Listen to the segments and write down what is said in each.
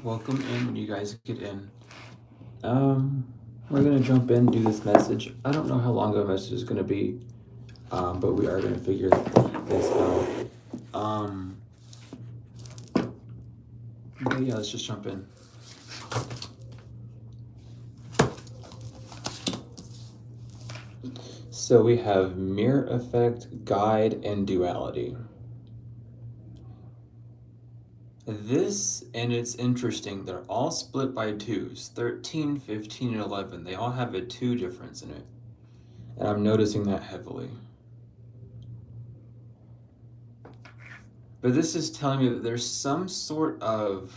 Welcome in when you guys get in. We're gonna jump in, do this message. I don't know how long the message is gonna be, but we are gonna figure this out. But yeah, let's just jump in. So we have mirror effect, guide, and duality. This, and it's interesting, they're all split by twos, 13, 15, and 11. They all have a 2 difference in it. And I'm noticing that heavily. But this is telling me that there's some sort of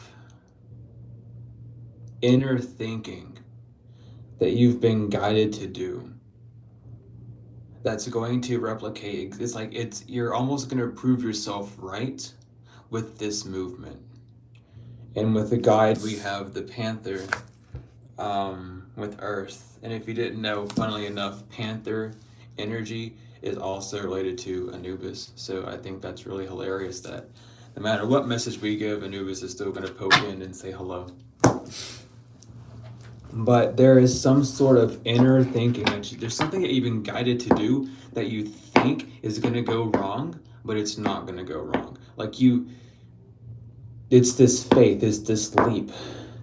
inner thinking that you've been guided to do that's going to replicate. It's like you're almost going to prove yourself right with this movement. And with the guide, we have the panther with Earth. And if you didn't know, funnily enough, panther energy is also related to Anubis. So I think that's really hilarious that no matter what message we give, Anubis is still going to poke in and say hello. But there is some sort of inner thinking that there's something that you've been guided to do that you think is going to go wrong, but it's not going to go wrong. It's this faith, it's this leap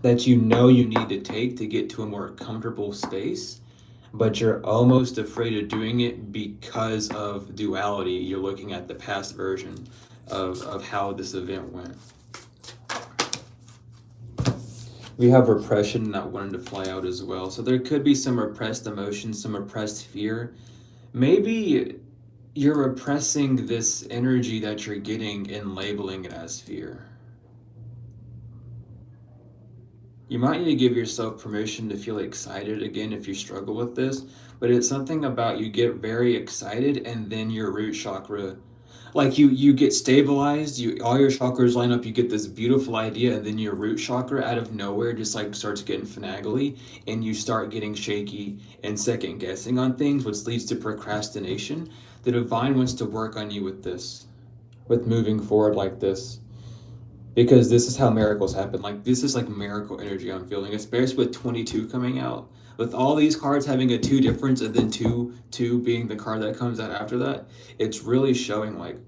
that you know you need to take to get to a more comfortable space, but you're almost afraid of doing it because of duality. You're looking at the past version of how this event went. We have repression not wanting to fly out as well. So there could be some repressed emotion, some repressed fear. Maybe you're repressing this energy that you're getting and labeling it as fear. You might need to give yourself permission to feel excited again if you struggle with this, but it's something about you get very excited and then your root chakra, like you get stabilized, all your chakras line up, you get this beautiful idea, and then your root chakra out of nowhere just like starts getting finagly, and you start getting shaky and second guessing on things, which leads to procrastination. The divine wants to work on you with this, with moving forward like this. Because this is how miracles happen. Like, this is like miracle energy I'm feeling, especially with 22 coming out. With all these cards having a 2 difference and then 2 being the card that comes out after that, it's really showing like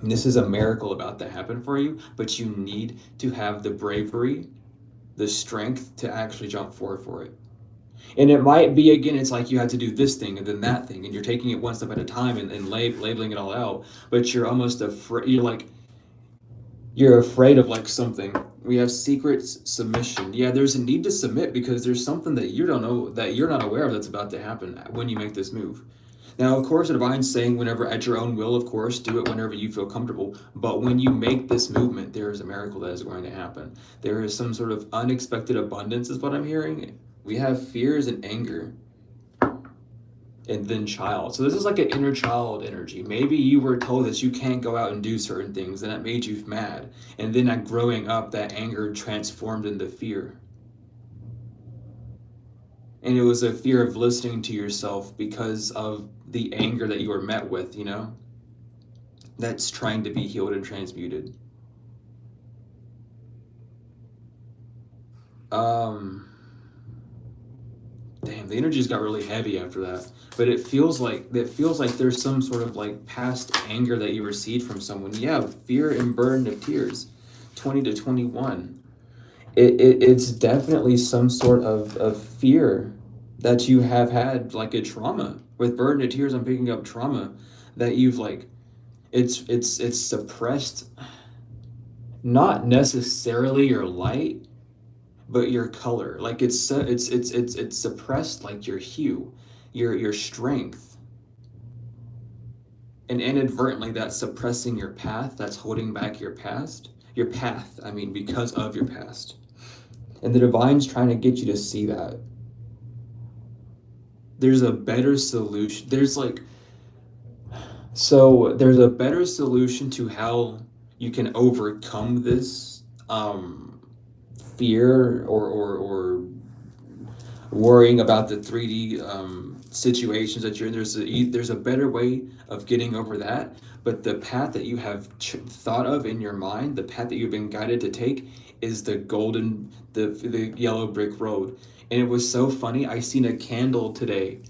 this is a miracle about to happen for you, but you need to have the bravery, the strength to actually jump forward for it. And it might be, again, it's like you had to do this thing and then that thing, and you're taking it one step at a time and labeling it all out, but you're almost afraid. You're afraid of like something. We have secret submission. Yeah, there's a need to submit because there's something that you don't know, that you're not aware of, that's about to happen when you make this move. Now, of course, the divine's saying whenever at your own will, of course, do it whenever you feel comfortable. But when you make this movement, there is a miracle that is going to happen. There is some sort of unexpected abundance is what I'm hearing. We have fears and anger. And then child. So this is like an inner child energy. Maybe you were told that you can't go out and do certain things, and that made you mad. And then at growing up, that anger transformed into fear. And it was a fear of listening to yourself because of the anger that you were met with, you know? That's trying to be healed and transmuted. Damn, the energies got really heavy after that. But it feels like there's some sort of like past anger that you received from someone. Yeah, fear and burden of tears. 20 to 21. It's definitely some sort of fear that you have had, like a trauma. With burden of tears, I'm picking up trauma that you've like, it's suppressed, not necessarily your light, but your color. Like it's suppressed, like your hue, your strength, and inadvertently that's suppressing your path, that's holding back your path, I mean, because of your past. And the divine's trying to get you to see that there's a better solution. There's a better solution to how you can overcome this fear or worrying about the 3D situations that you're in. There's a better way of getting over that, but the path that you have thought of in your mind, the path that you've been guided to take, is the the yellow brick road. And it was so funny. I seen a candle today.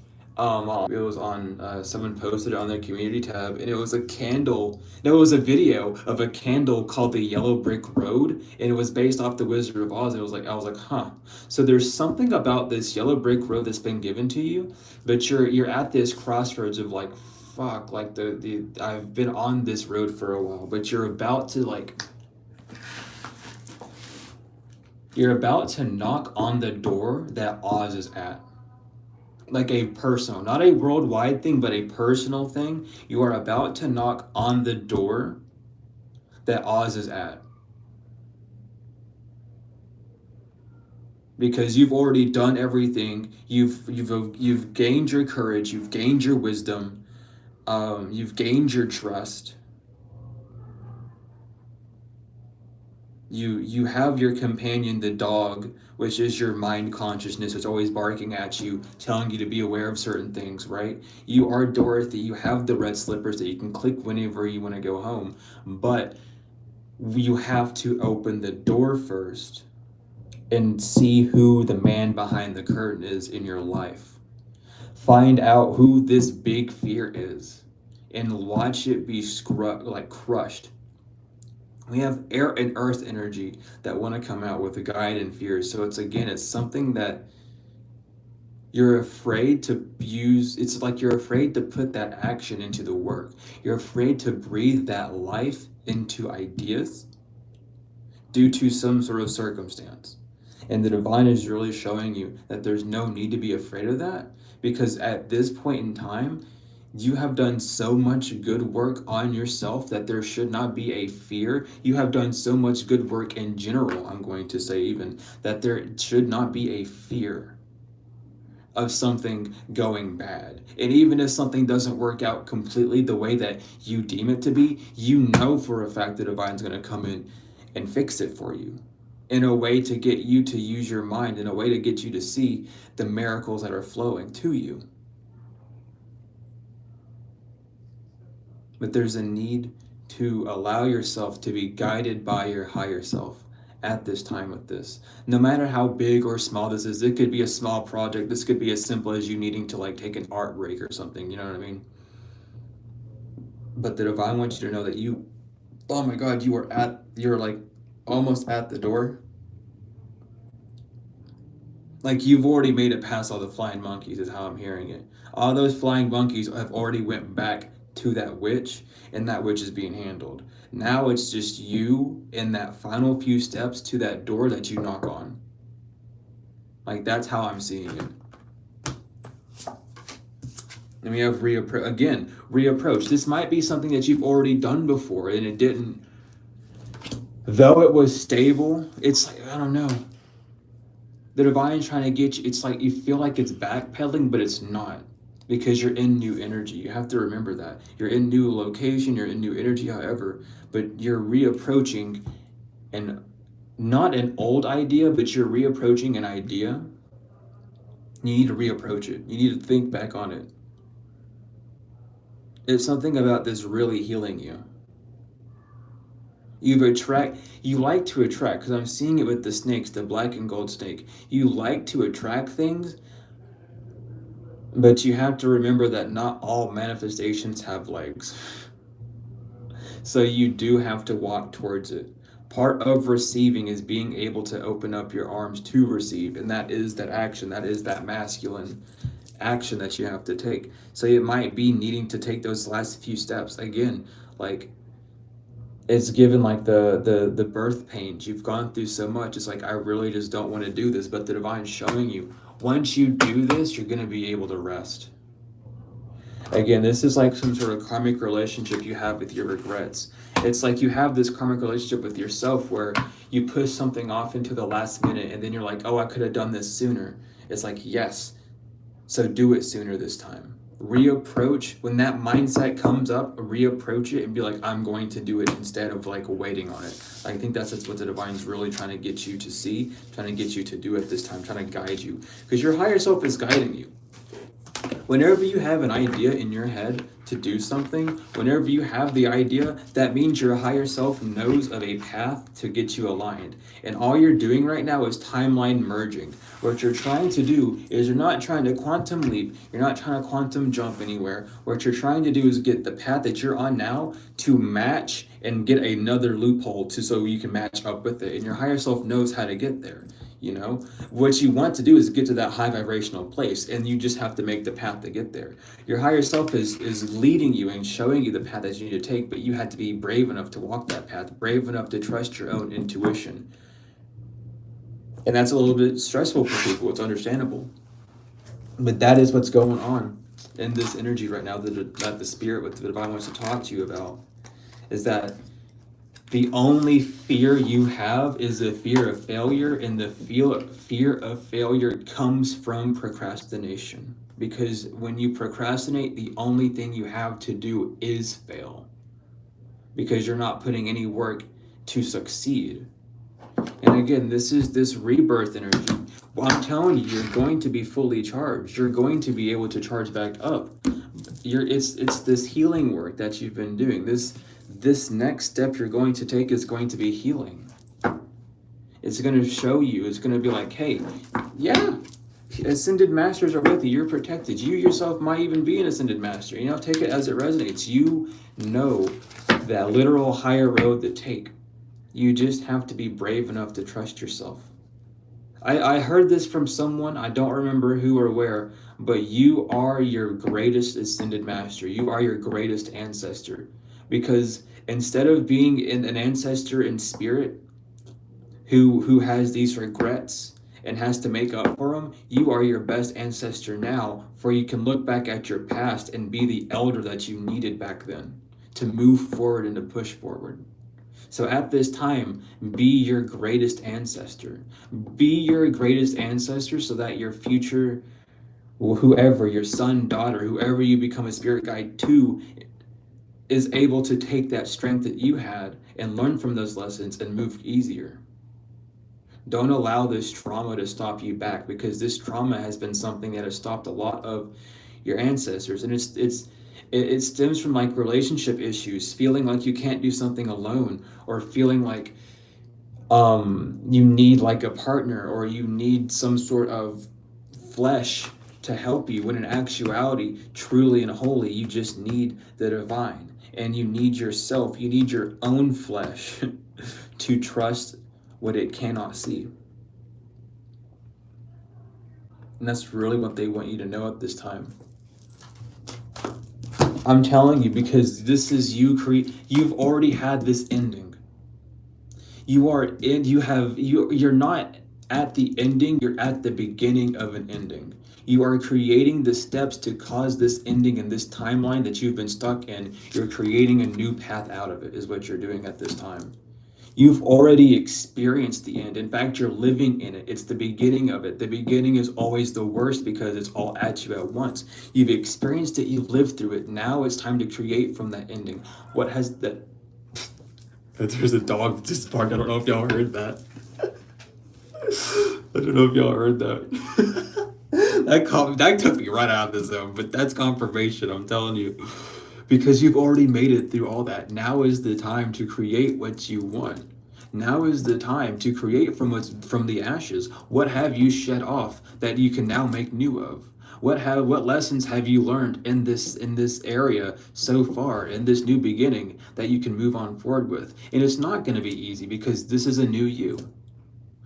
It was on, someone posted it on their community tab, and it was a candle. No, it was a video of a candle called the Yellow Brick Road, and it was based off the Wizard of Oz. And it was like, I was like, huh. So there's something about this yellow brick road that's been given to you, but you're at this crossroads of like, fuck, like the I've been on this road for a while, but you're about to knock on the door that Oz is at. Like a personal, not a worldwide thing, but a personal thing. You are about to knock on the door that Oz is at. Because you've already done everything. You've gained your courage, you've gained your wisdom, you've gained your trust. You have your companion, the dog, which is your mind consciousness. It's always barking at you, telling you to be aware of certain things, right? You are Dorothy. You have the red slippers that you can click whenever you want to go home. But you have to open the door first and see who the man behind the curtain is in your life. Find out who this big fear is and watch it be crushed. We have air and earth energy that want to come out with a guide and fear. So it's something that you're afraid to use. It's like you're afraid to put that action into the work. You're afraid to breathe that life into ideas due to some sort of circumstance. And the divine is really showing you that there's no need to be afraid of that, because at this point in time, you have done so much good work on yourself that there should not be a fear. You have done so much good work in general, I'm going to say even, that there should not be a fear of something going bad. And even if something doesn't work out completely the way that you deem it to be, you know for a fact the divine's going to come in and fix it for you, in a way to get you to use your mind, in a way to get you to see the miracles that are flowing to you. But there's a need to allow yourself to be guided by your higher self at this time with this. No matter how big or small this is, it could be a small project. This could be as simple as you needing to like take an art break or something, you know what I mean? But the divine wants you to know that oh my God, you're like almost at the door. Like you've already made it past all the flying monkeys is how I'm hearing it. All those flying monkeys have already went back to that witch, and that witch is being handled. Now it's just you in that final few steps to that door that you knock on. Like that's how I'm seeing it. And we have reapproach. This might be something that you've already done before and it didn't, though it was stable, it's like, I don't know. The divine's trying to get you, it's like you feel like it's backpedaling, but it's not. Because you're in new energy. You have to remember that. You're in new location, you're in new energy, however, but you're reapproaching, and not an old idea, but you're reapproaching an idea. You need to reapproach it. You need to think back on it. It's something about this really healing you. You like to attract, because I'm seeing it with the snakes, the black and gold snake. You like to attract things, but you have to remember that not all manifestations have legs. So you do have to walk towards it. Part of receiving is being able to open up your arms to receive, and that is that action, that is that masculine action that you have to take. So it might be needing to take those last few steps. Again, like it's given like the birth pains. You've gone through so much. It's like, I really just don't want to do this, but the divine's showing you, once you do this, you're going to be able to rest. Again, this is like some sort of karmic relationship you have with your regrets. It's like you have this karmic relationship with yourself where you push something off into the last minute and then you're like, oh, I could have done this sooner. It's like, yes, so do it sooner this time. Reapproach, when that mindset comes up, reapproach it and be like, I'm going to do it instead of like waiting on it. I think that's what the divine's really trying to get you to see, trying to get you to do it this time, trying to guide you, because your higher self is guiding you. Whenever you have an idea in your head to do something, whenever you have the idea, that means your higher self knows of a path to get you aligned. And all you're doing right now is timeline merging. What you're trying to do is you're not trying to quantum leap, you're not trying to quantum jump anywhere. What you're trying to do is get the path that you're on now to match and get another loophole to so you can match up with it. And your higher self knows how to get there. You know, what you want to do is get to that high vibrational place, and you just have to make the path to get there. Your higher self is leading you and showing you the path that you need to take, but you had to be brave enough to walk that path, brave enough to trust your own intuition. And that's a little bit stressful for people. It's understandable. But that is what's going on in this energy right now that the spirit, what the divine wants to talk to you about, is that the only fear you have is the fear of failure, and the fear of failure comes from procrastination. Because when you procrastinate, the only thing you have to do is fail. Because you're not putting any work to succeed. And again, this is this rebirth energy. Well, I'm telling you, you're going to be fully charged. You're going to be able to charge back up. It's this healing work that you've been doing. This next step you're going to take is going to be healing. It's going to show you, it's going to be like, hey, yeah, ascended masters are with you. You're protected. You yourself might even be an ascended master. You know, take it as it resonates. You know that literal higher road to take. You just have to be brave enough to trust yourself. I heard this from someone, I don't remember who or where, but you are your greatest ascended master. You are your greatest ancestor. Because instead of being an ancestor in spirit who has these regrets and has to make up for them, you are your best ancestor now, for you can look back at your past and be the elder that you needed back then to move forward and to push forward. So at this time, be your greatest ancestor. Be your greatest ancestor so that your future, whoever, your son, daughter, whoever you become a spirit guide to, is able to take that strength that you had and learn from those lessons and move easier. Don't allow this trauma to stop you back, because this trauma has been something that has stopped a lot of your ancestors. And it stems from like relationship issues, feeling like you can't do something alone, or feeling like you need like a partner, or you need some sort of flesh to help you, when in actuality, truly and wholly, you just need the divine. And you need yourself, you need your own flesh to trust what it cannot see. And that's really what they want you to know at this time. I'm telling you, because this is you've already had this ending. You're not at the ending, you're at the beginning of an ending. You are creating the steps to cause this ending in this timeline that you've been stuck in. You're creating a new path out of it, is what you're doing at this time. You've already experienced the end. In fact, you're living in it. It's the beginning of it. The beginning is always the worst because it's all at you at once. You've experienced it, you've lived through it. Now it's time to create from that ending. What has that? There's a dog that just barked. I don't know if y'all heard that. I don't know if y'all heard that. That took me right out of the zone, but that's confirmation, I'm telling you. Because you've already made it through all that. Now is the time to create what you want. Now is the time to create from the ashes. What have you shed off that you can now make new of? What lessons have you learned in this area so far, in this new beginning, that you can move on forward with? And it's not going to be easy, because this is a new you.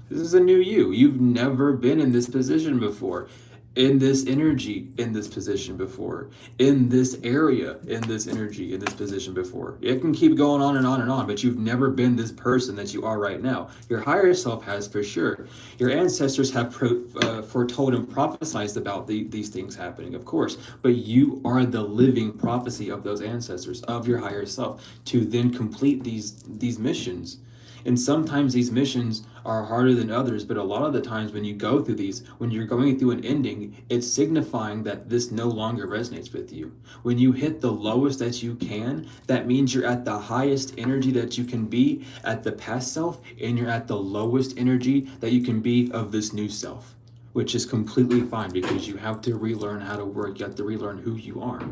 This is a new you. You've never been in this position before, in this energy, in this position before, in this area, in this energy, in this position before. It can keep going on and on and on, but you've never been this person that you are right now. Your higher self has, for sure. Your ancestors have foretold and prophesied about these things happening, of course, but you are the living prophecy of those ancestors, of your higher self, to then complete these missions. And sometimes these missions are harder than others, but a lot of the times when you go through these, when you're going through an ending, it's signifying that this no longer resonates with you. When you hit the lowest that you can, that means you're at the highest energy that you can be at the past self, and you're at the lowest energy that you can be of this new self. which is completely fine because you have to relearn how to work. You have to relearn who you are.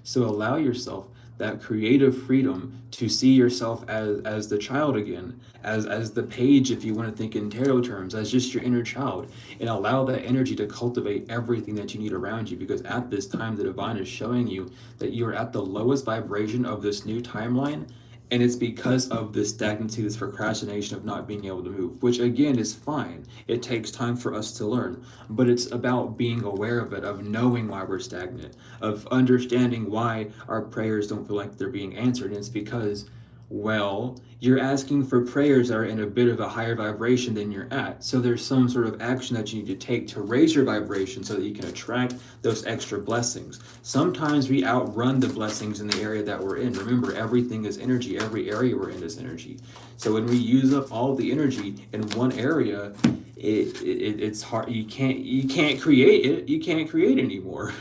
So allow yourself that creative freedom to see yourself as the child again, as the page, if you want to think in tarot terms, as just your inner child, and allow that energy to cultivate everything that you need around you. Because at this time, the divine is showing you that you are at the lowest vibration of this new timeline, and it's because of this stagnancy, this procrastination of not being able to move, which again is fine. It takes time for us to learn, but it's about being aware of it, of knowing why we're stagnant, of understanding why our prayers don't feel like they're being answered. And it's because, well, you're asking for prayers that are in a bit of a higher vibration than you're at. So there's some sort of action that you need to take to raise your vibration so that you can attract those extra blessings. Sometimes we outrun the blessings in the area that we're in. Remember, everything is energy. Every area we're in is energy. So when we use up all the energy in one area, it's hard. You can't create it. You can't create anymore.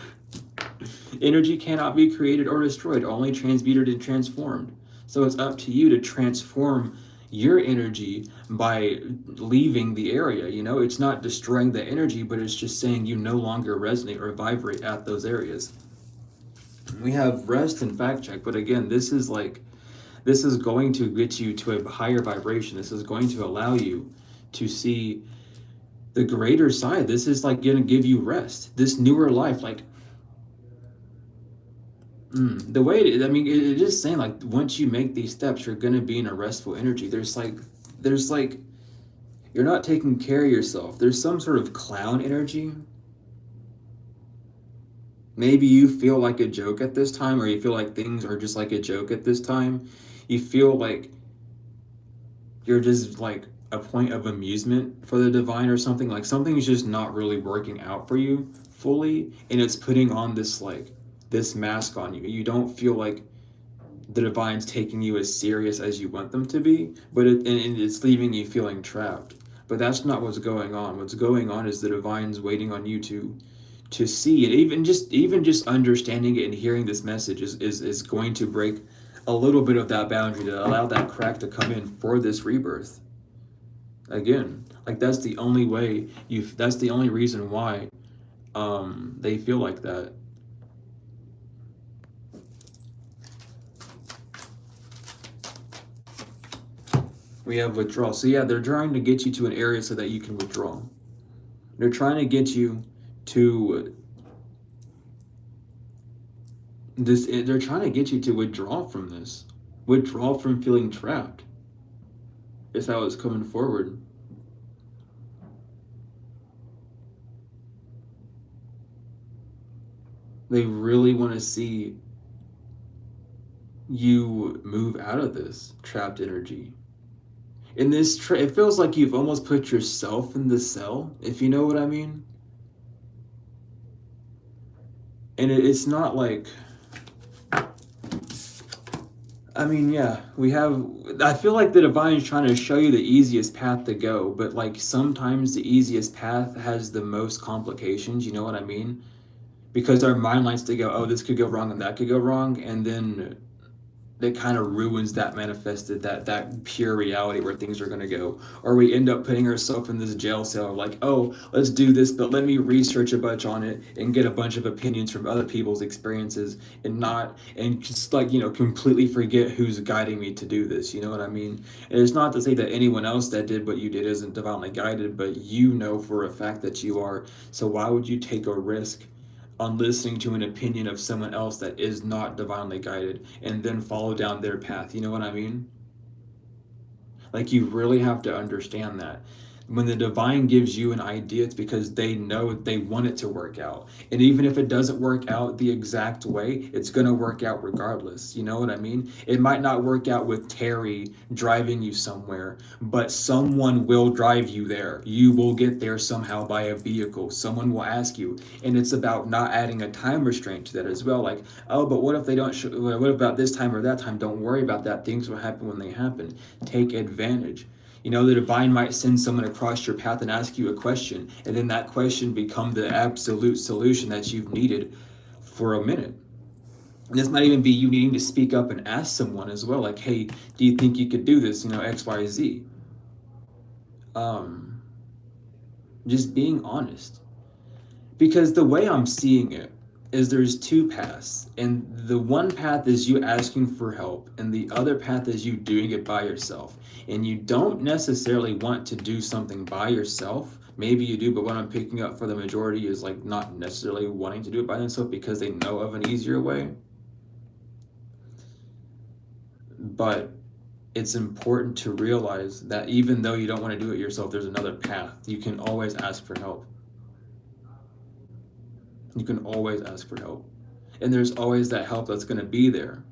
Energy cannot be created or destroyed, only transmuted and transformed. So it's up to you to transform your energy by leaving the area. You know, it's not destroying the energy, but it's just saying you no longer resonate or vibrate at those areas. We have rest and fact check, but again, this is going to get you to a higher vibration. This is going to allow you to see the greater side. This is like going to give you rest. This newer life, like the way it is saying, like, once you make these steps, you're going to be in a restful energy. There's like you're not taking care of yourself. There's some sort of clown energy. Maybe you feel like a joke at this time, or you feel like things are just like a joke at this time. You feel like you're just like a point of amusement for the divine, or something. Like something's just not really working out for you fully, and it's putting on this mask on you. You don't feel like the divine's taking you as serious as you want them to be, but it's leaving you feeling trapped. But that's not what's going on. What's going on is the divine's waiting on you to see it. Even just understanding it and hearing this message is going to break a little bit of that boundary, to allow that crack to come in for this rebirth. Again, like that's the only way that's the only reason why they feel like that. We have withdrawal. So yeah, they're trying to get you to an area so that you can withdraw. They're trying to get you to this. They're trying to get you to withdraw from this. Withdraw from feeling trapped. Is how it's coming forward. They really want to see you move out of this trapped energy. In this it feels like you've almost put yourself in the cell, if you know what I mean. And it's not like, I mean, yeah, I feel like the divine is trying to show you the easiest path to go, but like sometimes the easiest path has the most complications, you know what I mean? Because our mind likes to go, oh, this could go wrong and that could go wrong, and then that kind of ruins that manifested, that pure reality where things are going to go. Or we end up putting ourselves in this jail cell, like, oh, let's do this, but let me research a bunch on it and get a bunch of opinions from other people's experiences, and just like, completely forget who's guiding me to do this. You know what I mean? And it's not to say that anyone else that did what you did isn't divinely guided, but you know for a fact that you are. So why would you take a risk on listening to an opinion of someone else that is not divinely guided and then follow down their path? You know what I mean? Like, you really have to understand that. When the divine gives you an idea, it's because they know they want it to work out. And even if it doesn't work out the exact way, it's going to work out regardless. You know what I mean? It might not work out with Terry driving you somewhere, but someone will drive you there. You will get there somehow by a vehicle. Someone will ask you. And it's about not adding a time restraint to that as well. Like, oh, but what if they don't, what about this time or that time? Don't worry about that. Things will happen when they happen. Take advantage. The divine might send someone across your path and ask you a question, and then that question become the absolute solution that you've needed for a minute. And this might even be you needing to speak up and ask someone as well, like, hey, do you think you could do this? X, Y, Z. Just being honest. Because the way I'm seeing it is there's two paths, and the one path is you asking for help, and the other path is you doing it by yourself. And you don't necessarily want to do something by yourself. Maybe you do, but what I'm picking up for the majority is like not necessarily wanting to do it by themselves because they know of an easier way. But it's important to realize that even though you don't want to do it yourself, there's another path. You can always ask for help. You can always ask for help. And there's always that help that's going to be there.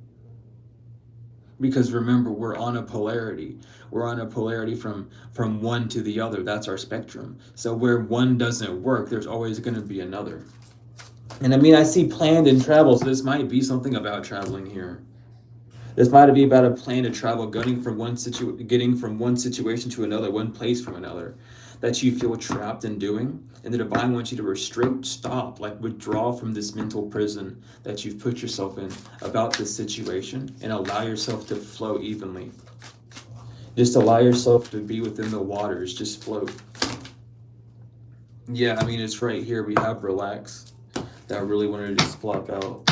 Because remember, we're on a polarity. We're on a polarity from one to the other. That's our spectrum. So where one doesn't work, there's always going to be another. And I mean, I see planned in travel, so this might be something about traveling here. This might be about a plan to travel, getting from one situation to another, one place from another, that you feel trapped in doing. And the divine wants you to restrict, stop, like withdraw from this mental prison that you've put yourself in about this situation, and allow yourself to flow evenly. Just allow yourself to be within the waters, just float. Yeah, I mean, it's right here. We have relax. That I really wanted to just flop out.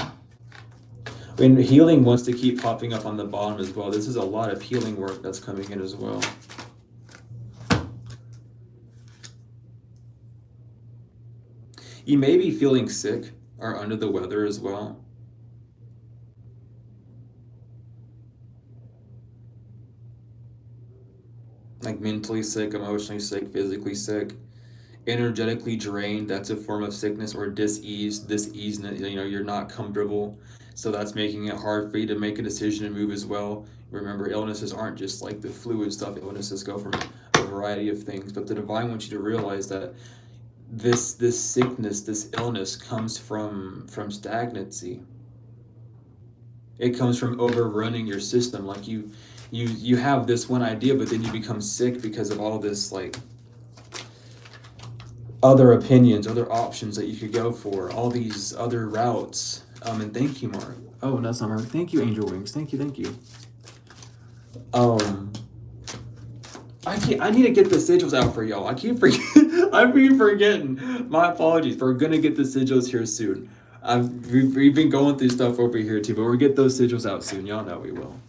I mean, healing wants to keep popping up on the bottom as well. This is a lot of healing work that's coming in as well. You may be feeling sick or under the weather as well. Like mentally sick, emotionally sick, physically sick, energetically drained. That's a form of sickness, or dis-ease, you're not comfortable. So that's making it hard for you to make a decision and move as well. Remember, illnesses aren't just like the flu and stuff. Illnesses go from a variety of things. But the divine wants you to realize that this sickness, this illness comes from stagnancy. It comes from overrunning your system. Like you have this one idea, but then you become sick because of all this like other opinions, other options that you could go for, all these other routes. And thank you, Mark. Oh, that's not Mark. Thank you, Angel Wings. Thank you. I need to get the sigils out for y'all. I keep forgetting. My apologies. We're gonna get the sigils here soon. We've been going through stuff over here too, but we'll get those sigils out soon. Y'all know we will.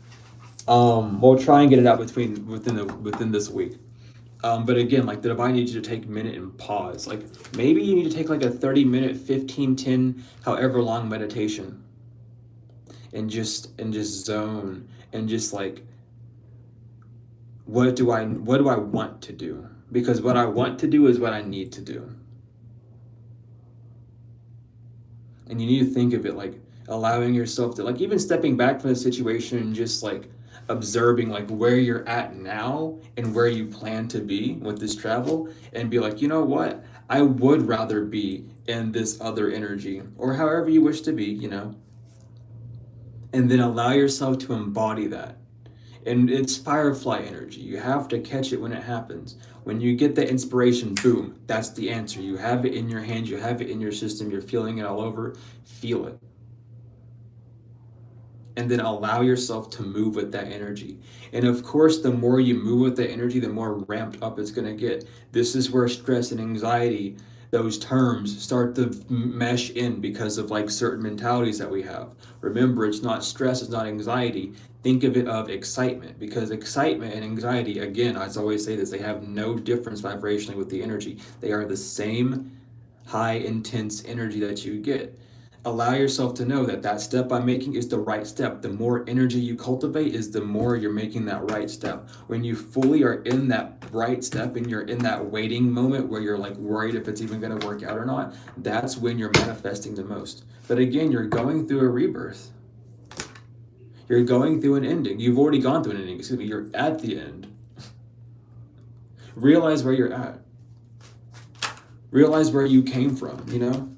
We'll try and get it out within this week. But again, like the divine needs you to take a minute and pause. Like maybe you need to take like a 30-minute, 15, 10, however long meditation. And just zone and just like, what do I want to do? Because what I want to do is what I need to do. And you need to think of it like allowing yourself to, like, even stepping back from the situation and just like observing like where you're at now and where you plan to be with this travel, and be like, you know what? I would rather be in this other energy, or however you wish to be, you know? And then allow yourself to embody that. And it's firefly energy. You have to catch it when it happens. When you get the inspiration, boom, that's the answer. You have it in your hands, you have it in your system, you're feeling it all over. Feel it. And then allow yourself to move with that energy. And of course, the more you move with that energy, the more ramped up it's going to get. This is where stress and anxiety, those terms, start to mesh in because of like certain mentalities that we have. Remember, it's not stress, it's not anxiety. Think of it of excitement, because excitement and anxiety, again, I always say this, they have no difference vibrationally with the energy. They are the same high, intense energy that you get. Allow yourself to know that that step I'm making is the right step. The more energy you cultivate is the more you're making that right step. When you fully are in that right step and you're in that waiting moment where you're like worried if it's even going to work out or not, that's when you're manifesting the most. But again, you're going through a rebirth. You're going through an ending. You've already gone through an ending. Excuse me, you're at the end. Realize where you're at. Realize where you came from, you know?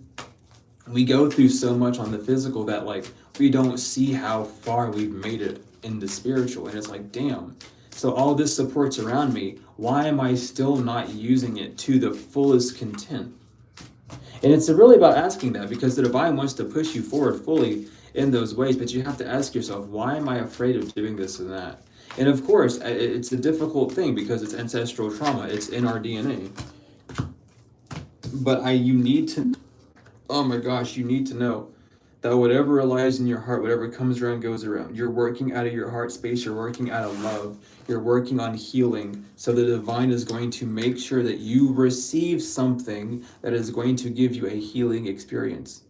We go through so much on the physical that like we don't see how far we've made it in the spiritual, and it's like, damn, so all this support's around me, why am I still not using it to the fullest content? And it's really about asking that, because the divine wants to push you forward fully in those ways, but you have to ask yourself, why am I afraid of doing this and that? And of course, it's a difficult thing because it's ancestral trauma, it's in our DNA. But you need to Oh my gosh, you need to know that whatever lies in your heart, whatever comes around goes around. You're working out of your heart space, you're working out of love, you're working on healing. So the divine is going to make sure that you receive something that is going to give you a healing experience.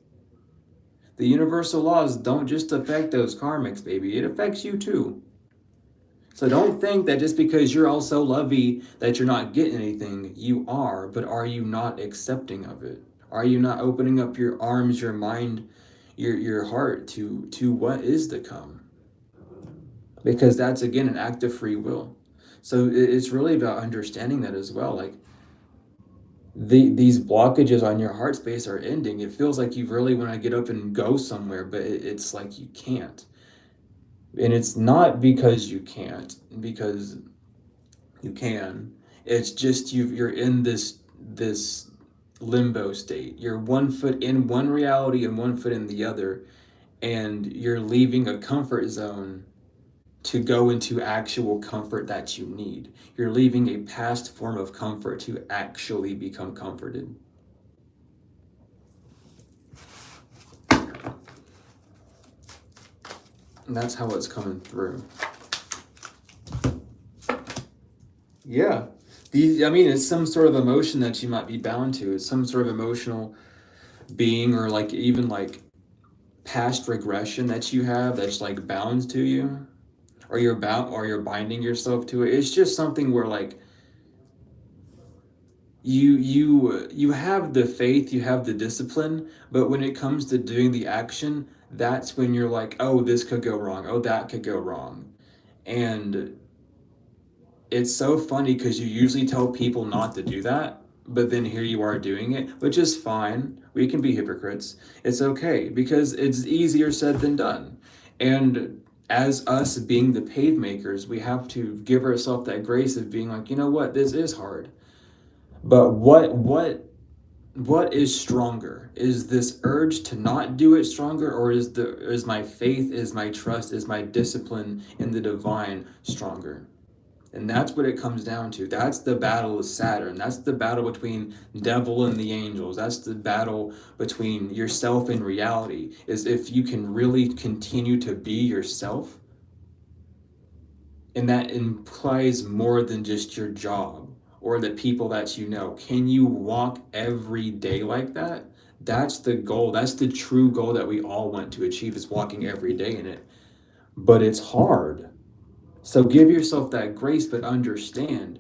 The universal laws don't just affect those karmics, baby, it affects you too. So don't think that just because you're all so lovey that you're not getting anything. You are, but are you not accepting of it? Are you not opening up your arms, your mind, your heart to what is to come? Because that's again an act of free will. So it's really about understanding that as well. Like these blockages on your heart space are ending. It feels like you really want to get up and go somewhere, but it's like you can't. And it's not because you can't, because you can. It's just you're in this limbo state. You're 1 foot in one reality and 1 foot in the other, and you're leaving a comfort zone to go into actual comfort that you need. You're leaving a past form of comfort to actually become comforted. And that's how it's coming through. Yeah. It's some sort of emotion that you might be bound to. It's some sort of emotional being, or like even like past regression that you have that's like bound to you, or you're binding yourself to it. It's just something where like you have the faith, you have the discipline, but when it comes to doing the action, that's when you're like, oh, this could go wrong, oh, that could go wrong. And it's so funny because you usually tell people not to do that, but then here you are doing it, which is fine. We can be hypocrites. It's okay because it's easier said than done. And as us being the pave makers, we have to give ourselves that grace of being like, you know what, this is hard. But what is stronger? Is this urge to not do it stronger, or is my faith, is my trust, is my discipline in the divine stronger? And that's what it comes down to. That's the battle of Saturn. That's the battle between devil and the angels. That's the battle between yourself and reality. Is if you can really continue to be yourself, and that implies more than just your job or the people that you know. Can you walk every day like that? That's the goal. That's the true goal that we all want to achieve, is walking every day in it. But it's hard. So give yourself that grace, but understand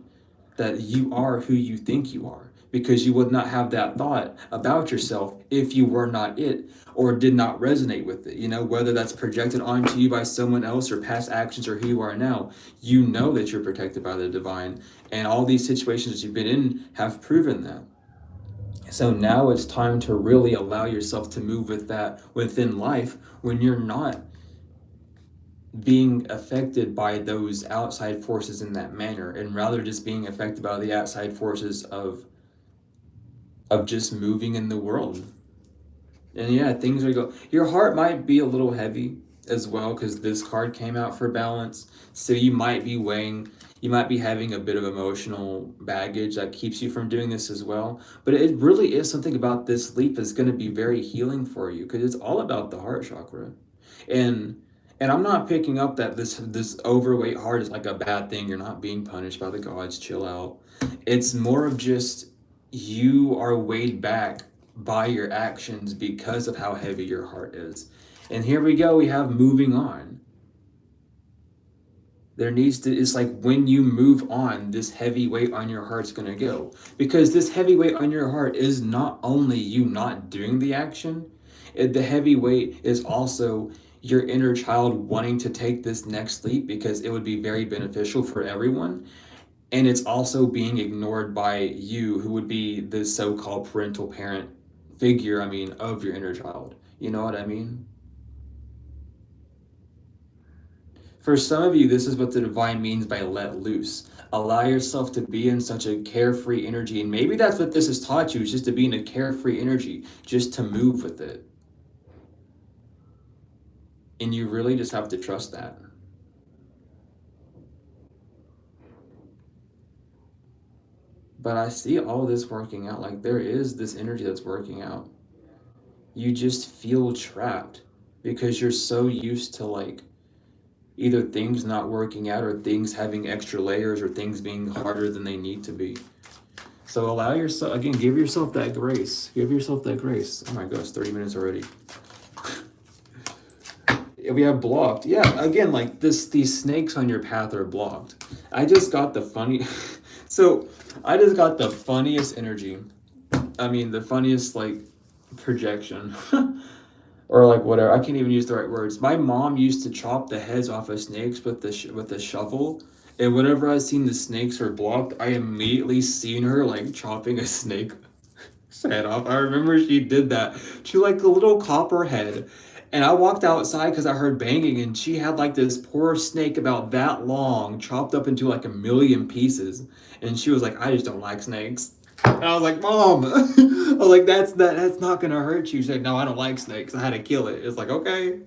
that you are who you think you are, because you would not have that thought about yourself if you were not it, or did not resonate with it. Whether that's projected onto you by someone else or past actions or who you are now, you know that you're protected by the divine, and all these situations you've been in have proven that. So now it's time to really allow yourself to move with that within life, when you're not being affected by those outside forces in that manner, and rather just being affected by the outside forces of just moving in the world. And yeah, things are go. Your heart might be a little heavy as well, because this card came out for balance. So you might be having a bit of emotional baggage that keeps you from doing this as well. But it really is something about this leap is going to be very healing for you, because it's all about the heart chakra. And and I'm not picking up that this overweight heart is like a bad thing. You're not being punished by the gods. Chill out. It's more of just you are weighed back by your actions because of how heavy your heart is. And here we go. We have moving on. It's like when you move on, this heavy weight on your heart's going to go. Because this heavy weight on your heart is not only you not doing the action, the heavy weight is also your inner child wanting to take this next leap, because it would be very beneficial for everyone. And it's also being ignored by you, who would be the so-called parental parent figure, of your inner child. You know what I mean? For some of you, this is what the divine means by let loose. Allow yourself to be in such a carefree energy. And maybe that's what this has taught you, is just to be in a carefree energy, just to move with it. And you really just have to trust that. But I see all this working out. Like, there is this energy that's working out. you just feel trapped because you're so used to like either things not working out or things having extra layers or things being harder than they need to be. So allow yourself, again, give yourself that grace. Give yourself that grace. Oh my gosh, 30 minutes already. We have blocked. Yeah, again, like these snakes on your path are blocked. I just got the funny so I just got the funniest energy. I mean the funniest like projection. Or like whatever. I can't even use the right words. My mom used to chop the heads off of snakes with the shovel, and whenever I seen the snakes are blocked, I immediately seen her like chopping a snake head off. I remember she did that. She like a little copper head, and I walked outside because I heard banging, and she had like this poor snake about that long, chopped up into like a million pieces, and she was like, "I just don't like snakes." And I was like, Mom, I was like, that's not gonna hurt you. She said, No, I don't like snakes. I had to kill it. It's like, okay.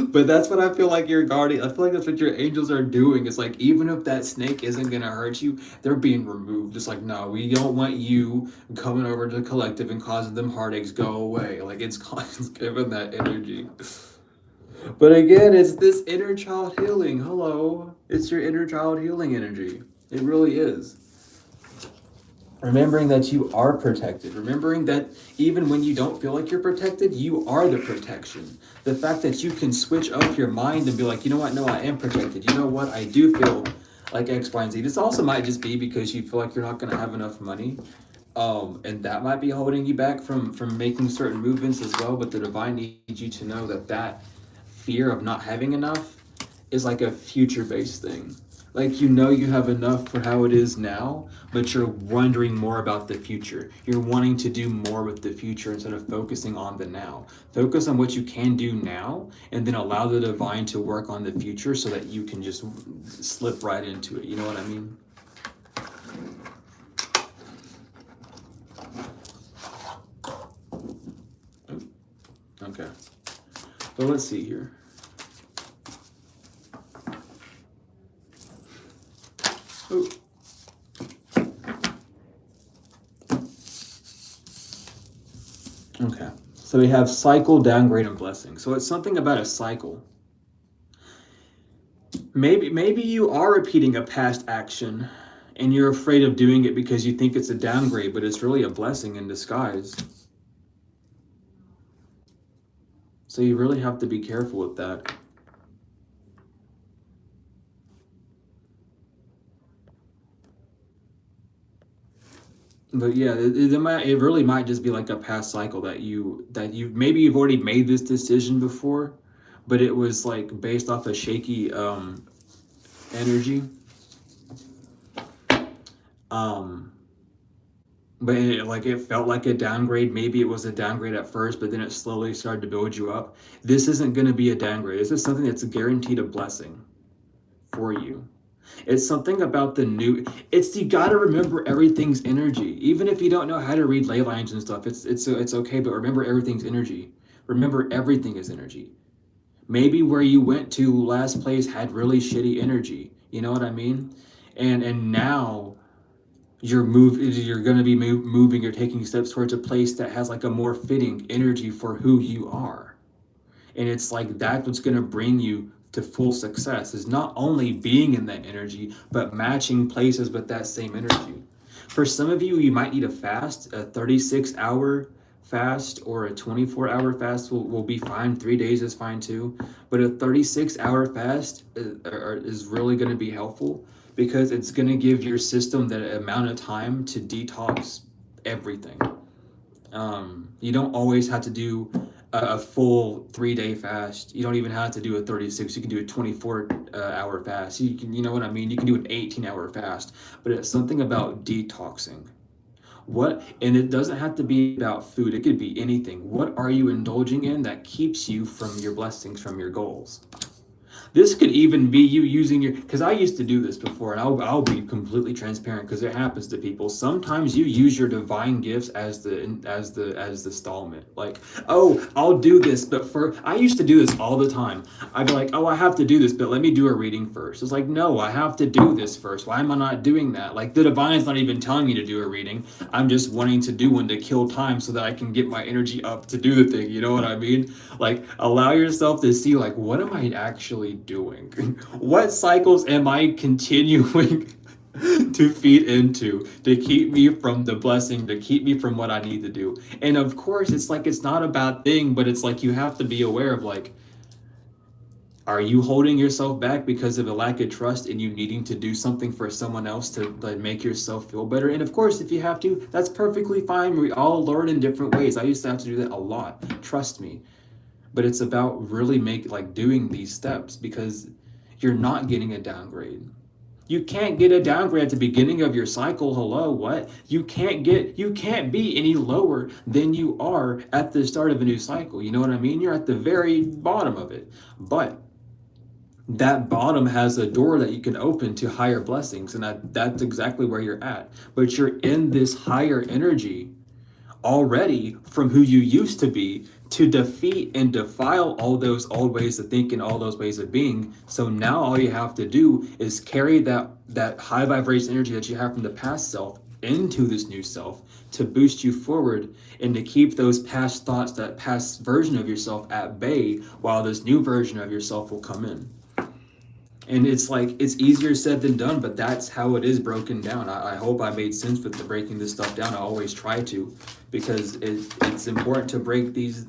But that's what I feel like your guardian, I feel like that's what your angels are doing. It's like, even if that snake isn't gonna hurt you, they're being removed. It's like, no, we don't want you coming over to the collective and causing them heartaches. Go away. Like it's giving that energy. But again, it's this inner child healing. Hello. It's your inner child healing energy. It really is. Remembering that you are protected, remembering that even when you don't feel like you're protected, you are the protection. The fact that you can switch up your mind and be like, you know what, no, I am protected. You know what, I do feel like X, Y, and Z. This also might just be because you feel like you're not going to have enough money. And that might be holding you back from making certain movements as well. But the divine needs you to know that that fear of not having enough is like a future-based thing. Like you have enough for how it is now, but you're wondering more about the future. You're wanting to do more with the future instead of focusing on the now. Focus on what you can do now, and then allow the divine to work on the future so that you can just slip right into it. You know what I mean? Okay. But let's see here. Oh. Okay. So we have cycle, downgrade, and blessing. So it's something about a cycle. Maybe you are repeating a past action and you're afraid of doing it because you think it's a downgrade, but it's really a blessing in disguise. So you really have to be careful with that. But yeah, it really might just be like a past cycle that maybe you've already made this decision before, but it was like based off a shaky energy. But it felt like a downgrade. Maybe it was a downgrade at first, but then it slowly started to build you up. This isn't going to be a downgrade. This is something that's guaranteed a blessing for you. It's something about the new. It's you got to remember everything's energy. Even if you don't know how to read ley lines and stuff, it's okay. But remember everything's energy. Remember everything is energy. Maybe where you went to last place had really shitty energy. You know what I mean? And now you're going to be moving, you're taking steps towards a place that has like a more fitting energy for who you are. And it's like that's what's going to bring you to full success, is not only being in that energy but matching places with that same energy. For some of you, you might need a fast. A 36-hour fast or a 24-hour fast will be fine. 3 days is fine too, but a 36-hour fast is really going to be helpful because it's going to give your system that amount of time to detox everything. You don't always have to do a full 3-day fast. You don't even have to do a 36. You can do a 24-hour fast. You know what I mean? You can do an 18-hour fast, but it's something about detoxing. And it doesn't have to be about food. It could be anything. What are you indulging in that keeps you from your blessings, from your goals? This could even be you using your, because I used to do this before, and I'll be completely transparent because it happens to people. Sometimes you use your divine gifts as the installment. Like, oh, I'll do this, but I used to do this all the time. I'd be like, oh, I have to do this, but let me do a reading first. It's like, no, I have to do this first. Why am I not doing that? Like, the divine's not even telling me to do a reading. I'm just wanting to do one to kill time so that I can get my energy up to do the thing. You know what I mean? Like, allow yourself to see, like, what am I actually doing? What cycles am I continuing to feed into to keep me from the blessing, to keep me from what I need to do? And of course, it's like, it's not a bad thing, but it's like you have to be aware of, like, are you holding yourself back because of a lack of trust and you needing to do something for someone else to, like, make yourself feel better? And of course, if you have to, that's perfectly fine. We all learn in different ways. I used to have to do that a lot. Trust me. But it's about really doing these steps, because you're not getting a downgrade. You can't get a downgrade at the beginning of your cycle. Hello, what? You can't be any lower than you are at the start of a new cycle. You know what I mean? You're at the very bottom of it. But that bottom has a door that you can open to higher blessings, and that's exactly where you're at. But you're in this higher energy already from who you used to be, to defeat and defile all those old ways of thinking, all those ways of being. So now all you have to do is carry that high vibration energy that you have from the past self into this new self to boost you forward, and to keep those past thoughts, that past version of yourself at bay, while this new version of yourself will come in. And it's like, it's easier said than done, but that's how it is broken down. I hope I made sense with the breaking this stuff down. I always try to, because it's important to break these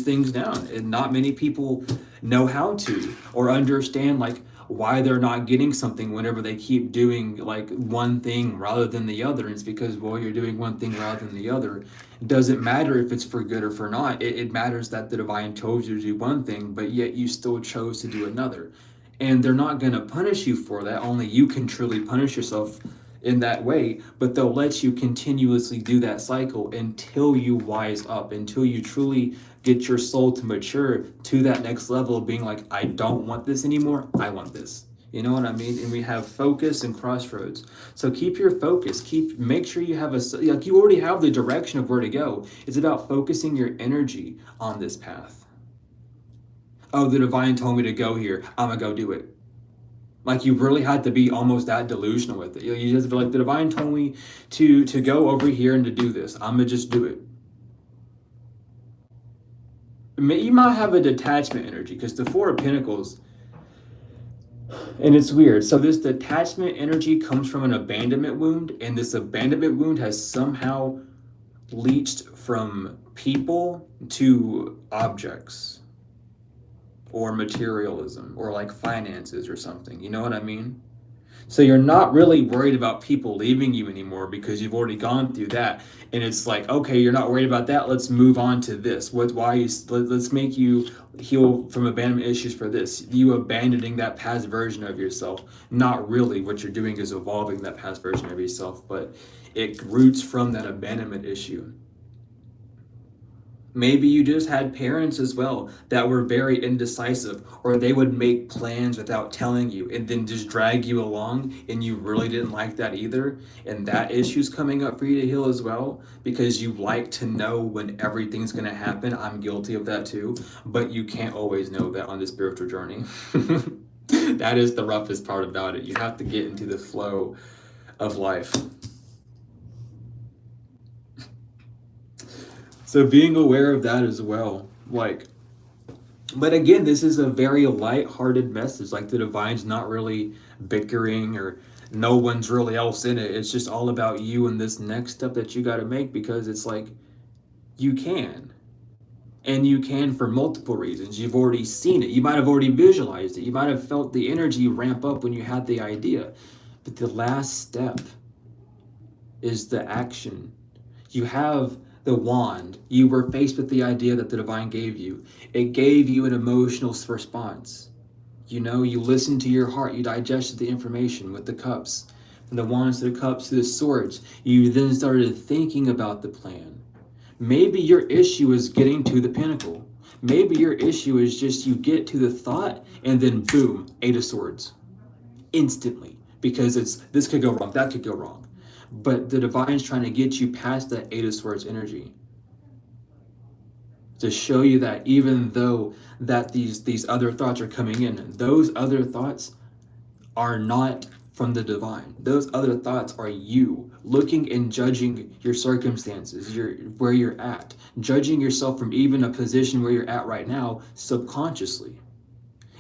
things down. And not many people know how to, or understand, like, why they're not getting something whenever they keep doing, like, one thing rather than the other. And it's because, well, you're doing one thing rather than the other. It doesn't matter if it's for good or for not. It matters that the divine told you to do one thing, but yet you still chose to do another. And they're not going to punish you for that. Only you can truly punish yourself in that way. But they'll let you continuously do that cycle until you wise up, until you truly get your soul to mature to that next level of being like, I don't want this anymore. I want this. You know what I mean? And we have focus and crossroads. So keep your focus. Make sure you have like, you already have the direction of where to go. It's about focusing your energy on this path. Oh, the divine told me to go here, I'm gonna go do it. Like, you really had to be almost that delusional with it. You just feel like, the divine told me to go over here and to do this, I'm gonna just do it. You might have a detachment energy, because the Four of Pentacles, and it's weird. So this detachment energy comes from an abandonment wound, and this abandonment wound has somehow leached from people to objects, or materialism, or like finances or something. You know what I mean? So you're not really worried about people leaving you anymore, because you've already gone through that. And it's like, okay, you're not worried about that. Let's move on to this. Let's make you heal from abandonment issues for this. You abandoning that past version of yourself. Not really. What you're doing is evolving that past version of yourself, but it roots from that abandonment issue. Maybe you just had parents as well that were very indecisive, or they would make plans without telling you and then just drag you along, and you really didn't like that either. And that issue's coming up for you to heal as well, because you like to know when everything's going to happen. I'm guilty of that too, but you can't always know that on the spiritual journey. That is the roughest part about it. You have to get into the flow of life. So being aware of that as well, like, but again, this is a very light-hearted message. Like, the divine's not really bickering, or no one's really else in it. It's just all about you and this next step that you got to make, because it's like, you can. And you can for multiple reasons. You've already seen it. You might have already visualized it. You might have felt the energy ramp up when you had the idea. But the last step is the action. You have the wand. You were faced with the idea that the divine gave you. It gave you an emotional response. You know, you listened to your heart. You digested the information with the cups. From the wands to the cups to the swords. You then started thinking about the plan. Maybe your issue is getting to the pinnacle. Maybe your issue is just you get to the thought and then boom, 8 of Swords instantly, because it's this could go wrong, that could go wrong. But the divine's trying to get you past that 8 of Swords energy to show you that even though that these other thoughts are coming in, those other thoughts are not from the divine. Those other thoughts are you looking and judging your circumstances, where you're at, judging yourself from even a position where you're at right now subconsciously,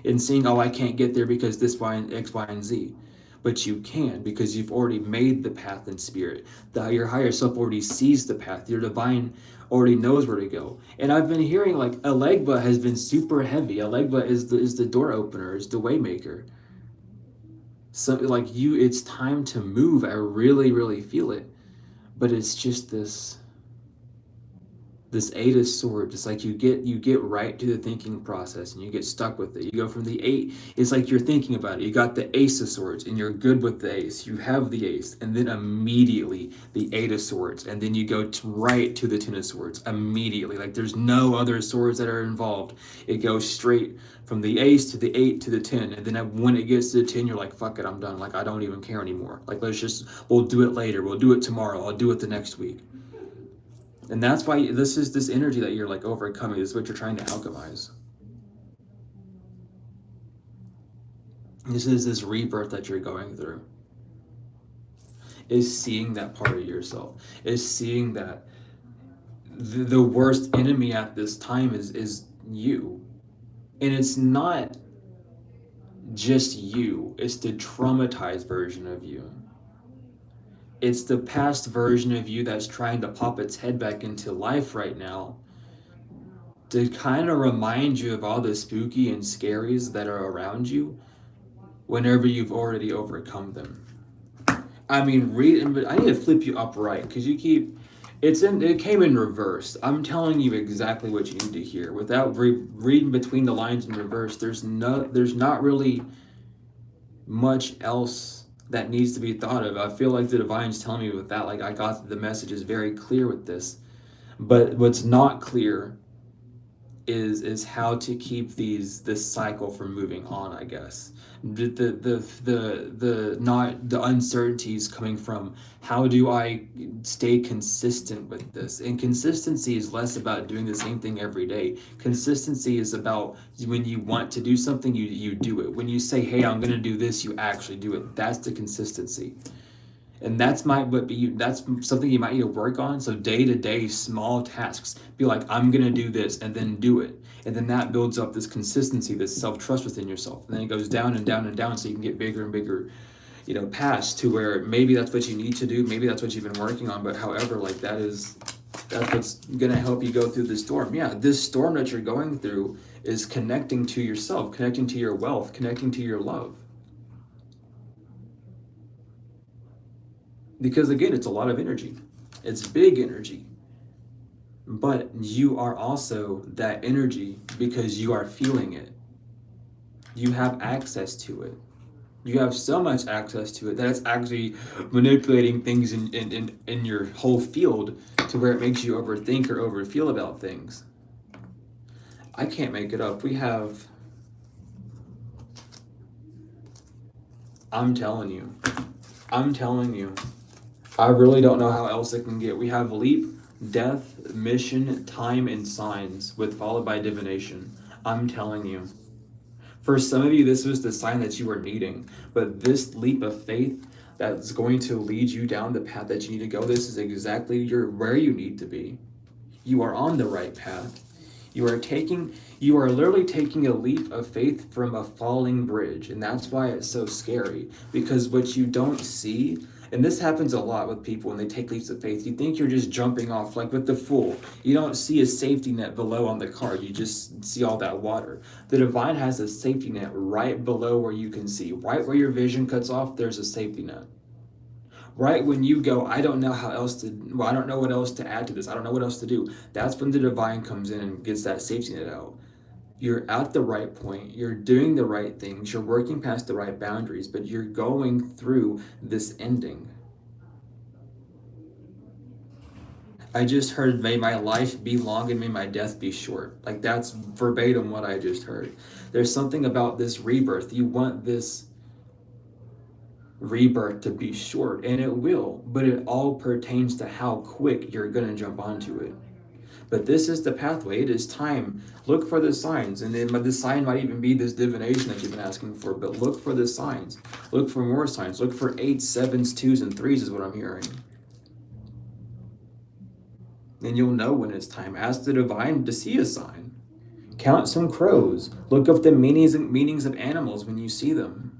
and seeing, oh, I can't get there because this Y and X, Y, and Z. But you can, because you've already made the path in spirit. Your higher self already sees the path. Your divine already knows where to go. And I've been hearing like Alegba has been super heavy. Alegba is the door opener, is the way maker. So like you, it's time to move. I really, really feel it. But it's just this 8 of Swords. It's like you get right to the thinking process and you get stuck with it. You go from the 8, it's like you're thinking about it. You got the Ace of Swords and you're good with the Ace. You have the Ace, and then immediately the 8 of Swords, and then you go right to the 10 of Swords immediately. Like there's no other swords that are involved. It goes straight from the Ace to the 8 to the 10, and then when it gets to the 10, you're like, fuck it, I'm done. Like I don't even care anymore. Like we'll do it later. We'll do it tomorrow. I'll do it the next week. And that's why this is this energy that you're like overcoming. This is what you're trying to alchemize. This is this rebirth that you're going through. Is seeing that part of yourself. Is seeing that the worst enemy at this time is you. And it's not just you. It's the traumatized version of you. It's the past version of you that's trying to pop its head back into life right now to kind of remind you of all the spooky and scaries that are around you whenever you've already overcome them. I mean, but I need to flip you upright because you keep, it came in reverse. I'm telling you exactly what you need to hear. Without reading between the lines in reverse, there's not really much else that needs to be thought of. I feel like the divine's telling me with that, like I got the message is very clear with this. But what's not clear is how to keep this cycle from moving on, I guess. The uncertainties coming from how do I stay consistent with this? And consistency is less about doing the same thing every day. Consistency is about when you want to do something, you do it. When you say, hey, I'm gonna do this, you actually do it. That's the consistency. And that's something you might need to work on. So day to day, small tasks. Be like, I'm gonna do this, and then do it. And then that builds up this consistency, this self-trust within yourself. And then it goes down and down and down, so you can get bigger and bigger, past to where maybe that's what you need to do. Maybe that's what you've been working on. But however, like that's what's gonna help you go through this storm. Yeah, this storm that you're going through is connecting to yourself, connecting to your wealth, connecting to your love. Because again, it's a lot of energy. It's big energy. But you are also that energy because you are feeling it. You have access to it. You have so much access to it that it's actually manipulating things in your whole field to where it makes you overthink or overfeel about things. I can't make it up. I'm telling you. I really don't know how else it can get. We have leap, death, mission, time, and signs, with followed by divination. I'm telling you. For some of you, this was the sign that you were needing. But this leap of faith that's going to lead you down the path that you need to go, this is exactly where you need to be. You are on the right path. You are literally taking a leap of faith from a falling bridge. And that's why it's so scary. Because what you don't see, and this happens a lot with people when they take leaps of faith, you think you're just jumping off, like with the Fool. You don't see a safety net below on the card. You just see all that water. The divine has a safety net right below where you can see. Right where your vision cuts off, there's a safety net. Right when you go, I don't know what else to add to this. I don't know what else to do. That's when the divine comes in and gets that safety net out. You're at the right point. You're doing the right things. You're working past the right boundaries, but you're going through this ending. I just heard, may my life be long and may my death be short. Like, that's verbatim what I just heard. There's something about this rebirth. You want this rebirth to be short, and it will, but it all pertains to how quick you're going to jump onto it. But this is the pathway. It is time. Look for the signs. And then the sign might even be this divination that you've been asking for. But look for the signs. Look for more signs. Look for 8s, 7s, 2s, and 3s is what I'm hearing. And you'll know when it's time. Ask the divine to see a sign. Count some crows. Look up the meanings of animals when you see them.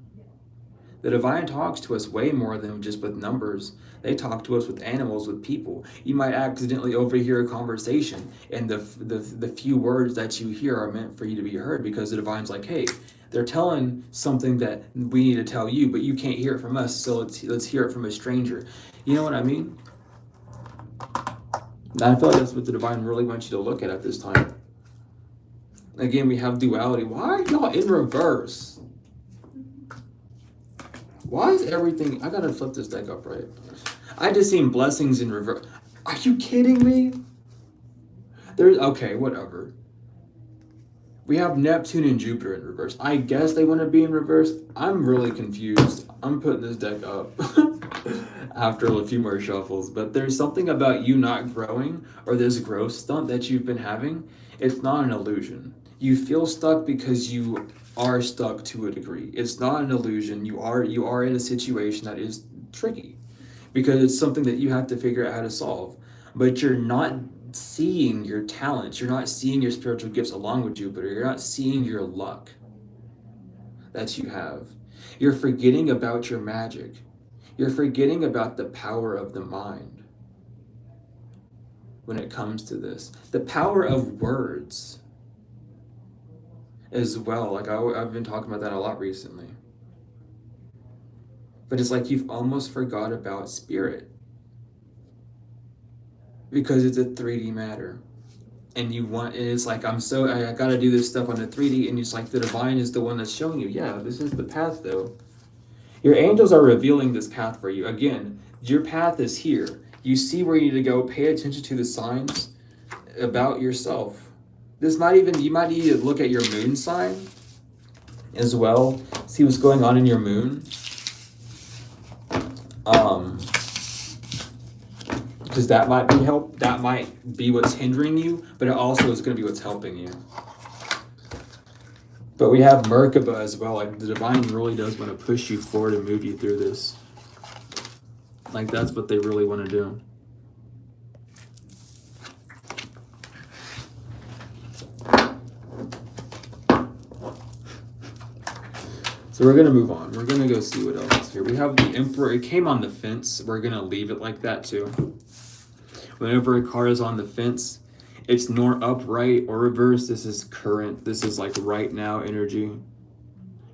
The divine talks to us way more than just with numbers. They talk to us with animals, with people. You might accidentally overhear a conversation, and the few words that you hear are meant for you to be heard, because the divine's like, hey, they're telling something that we need to tell you, but you can't hear it from us, so let's hear it from a stranger. You know what I mean? And I feel like that's what the divine really wants you to look at this time. Again, we have duality. Why are y'all in reverse? Why is everything... I gotta flip this deck up, right? I just seen blessings in reverse. Are you kidding me? There's... Okay, whatever. We have Neptune and Jupiter in reverse. I guess they want to be in reverse. I'm really confused. I'm putting this deck up after a few more shuffles. But there's something about you not growing, or this growth stunt that you've been having. It's not an illusion. You feel stuck because you are stuck to a degree. It's not an illusion. You are in a situation that is tricky, because it's something that you have to figure out how to solve. But you're not seeing your talents. You're not seeing your spiritual gifts along with Jupiter. You're not seeing your luck that you have. You're forgetting about your magic. You're forgetting about the power of the mind when it comes to this. The power of words as well. Like I've been talking about that a lot recently. But it's like you've almost forgot about spirit, because it's a 3D matter. And it's like, I gotta do this stuff on the 3D, and it's like the divine is the one that's showing you, yeah, this is the path though. Your angels are revealing this path for you. Again, your path is here. You see where you need to go. Pay attention to the signs about yourself. You might need to look at your moon sign as well. See what's going on in your moon. Because that might be what's hindering you, but it also is going to be what's helping you. But we have Merkaba as well. Like, the divine really does want to push you forward and move you through this. Like, that's what they really want to do. So we're going to move on. We're going to go see what else is here. We have the Emperor. It came on the fence. We're going to leave it like that too. Whenever a card is on the fence, it's nor upright or reverse. This is current. This is like right now energy.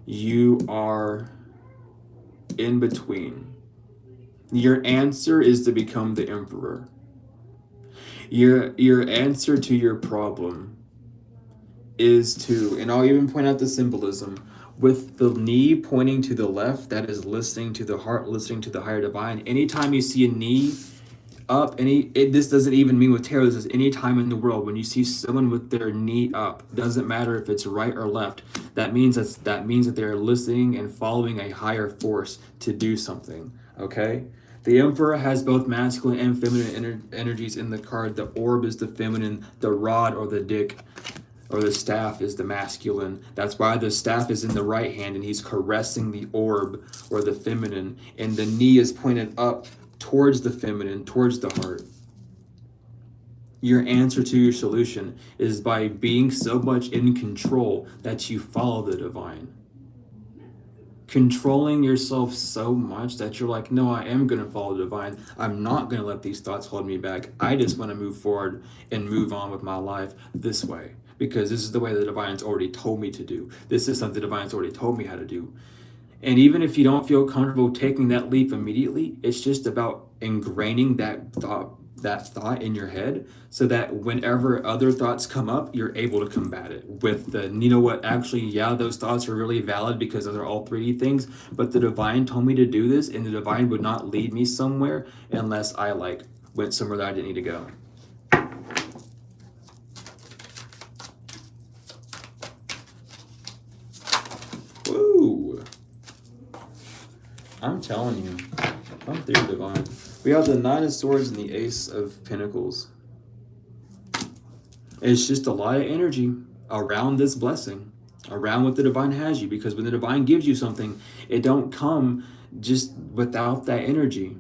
You are in between. Your answer is to become the Emperor. Your answer to your problem is to, and I'll even point out the symbolism, with the knee pointing to the left, that is listening to the heart, listening to the higher divine. Anytime you see a knee up, this doesn't even mean with tarot, this is any time in the world when you see someone with their knee up, doesn't matter if it's right or left, that means that they're listening and following a higher force to do something. Okay, the Emperor has both masculine and feminine energies in the card. The orb is the feminine, the rod or the dick or the staff is the masculine. That's why the staff is in the right hand and he's caressing the orb or the feminine, and the knee is pointed up towards the feminine, towards the heart. Your answer to your solution is by being so much in control that you follow the divine. Controlling yourself so much that you're like, no, I am going to follow the divine. I'm not going to let these thoughts hold me back. I just want to move forward and move on with my life this way, because this is the way the divine's already told me to do. This is something the divine's already told me how to do. And even if you don't feel comfortable taking that leap immediately, it's just about ingraining that thought in your head, so that whenever other thoughts come up, you're able to combat it with the, you know what, actually, yeah, those thoughts are really valid because those are all 3D things, but the divine told me to do this, and the divine would not lead me somewhere unless I went somewhere that I didn't need to go. telling you. Come through, divine. We have the Nine of Swords and the Ace of Pentacles. It's just a lot of energy around this blessing, around what the divine has you, because when the divine gives you something, it don't come just without that energy.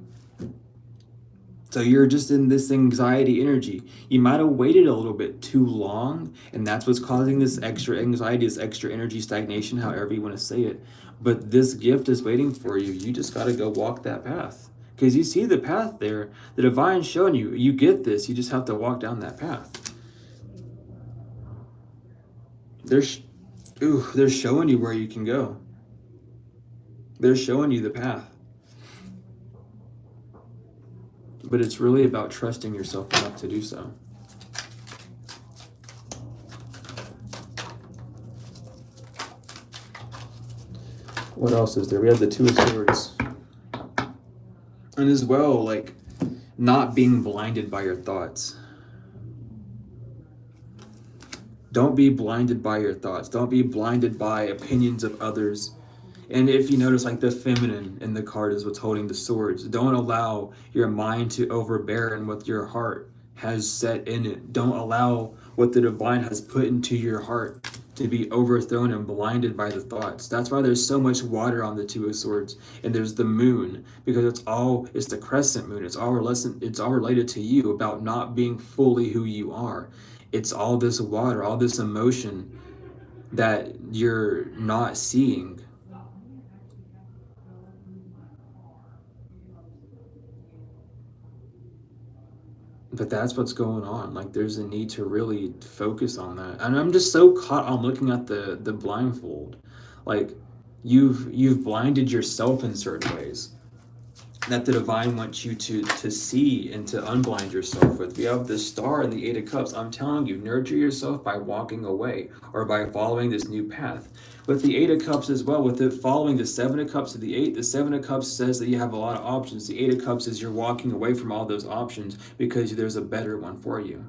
So you're just in this anxiety energy. You might have waited a little bit too long, and that's what's causing this extra anxiety, this extra energy stagnation, however you want to say it. But this gift is waiting for you. You just got to go walk that path. Because you see the path there. The divine's showing you. You get this. You just have to walk down that path. They're showing you where you can go. They're showing you the path. But it's really about trusting yourself enough to do so. What else is there? We have the Two of Swords. And as well, like, not being blinded by your thoughts. Don't be blinded by your thoughts. Don't be blinded by opinions of others. And if you notice, like, the feminine in the card is what's holding the swords. Don't allow your mind to overbear what your heart has set in it. Don't allow what the divine has put into your heart to be overthrown and blinded by the thoughts. That's why there's so much water on the Two of Swords. And there's the moon, because it's the crescent moon. It's all related to you, about not being fully who you are. It's all this water, all this emotion that you're not seeing. But that's what's going on. Like, there's a need to really focus on that. And I'm just so caught on looking at the blindfold. Like, you've blinded yourself in certain ways that the divine wants you to see and to unblind yourself with. We have the Star and the Eight of Cups. I'm telling you, nurture yourself by walking away or by following this new path. With the Eight of Cups as well, with it following the Seven of Cups to the Eight, the Seven of Cups says that you have a lot of options. The Eight of Cups is you're walking away from all those options because there's a better one for you.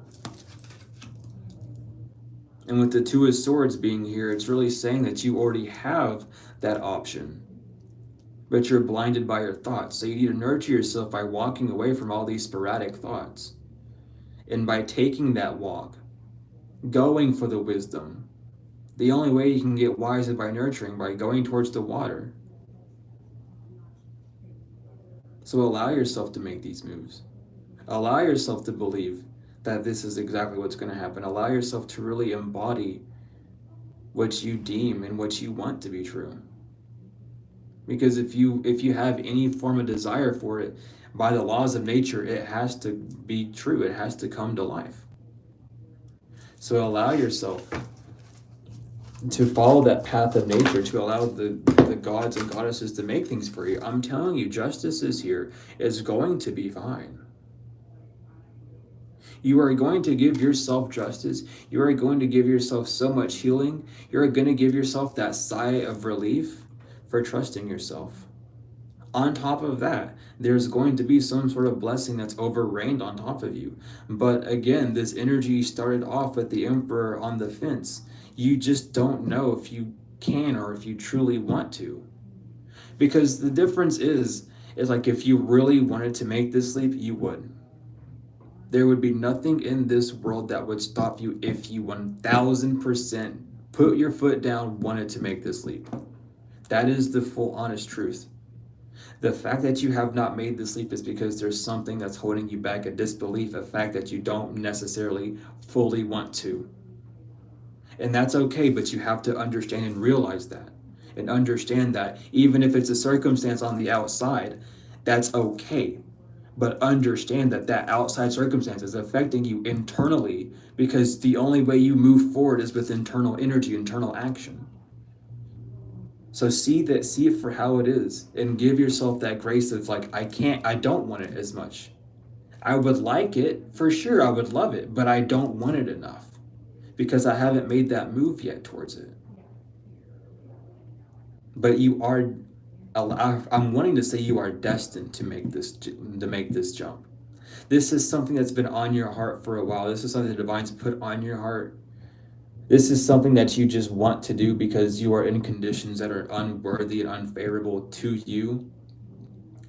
And with the Two of Swords being here, it's really saying that you already have that option, but you're blinded by your thoughts. So you need to nurture yourself by walking away from all these sporadic thoughts. And by taking that walk, going for the wisdom. The only way you can get wise is by nurturing, by going towards the water. So allow yourself to make these moves. Allow yourself to believe that this is exactly what's going to happen. Allow yourself to really embody what you deem and what you want to be true. Because if you have any form of desire for it, by the laws of nature, it has to be true. It has to come to life. So allow yourself to follow that path of nature, to allow the gods and goddesses to make things for you. I'm telling you, justice is here. It's going to be fine. You are going to give yourself justice. You are going to give yourself so much healing. You're going to give yourself that sigh of relief for trusting yourself. On top of that, there's going to be some sort of blessing that's overrained on top of you. But again, this energy started off with the Emperor on the fence. You just don't know if you can or if you truly want to. Because the difference is like, if you really wanted to make this leap, you would. There would be nothing in this world that would stop you if you 1000% put your foot down, wanted to make this leap. That is the full honest truth. The fact that you have not made this leap is because there's something that's holding you back, a disbelief, a fact that you don't necessarily fully want to. And that's okay, but you have to understand and realize that. And understand that even if it's a circumstance on the outside, that's okay. But understand that that outside circumstance is affecting you internally, because the only way you move forward is with internal energy, internal action. So see it for how it is, and give yourself that grace of like, I don't want it as much. I would like it, for sure, I would love it, but I don't want it enough because I haven't made that move yet towards it. But you are, I'm wanting to say you are destined to make this jump. This is something that's been on your heart for a while. This is something the divine's put on your heart. This is something that you just want to do because you are in conditions that are unworthy and unfavorable to you.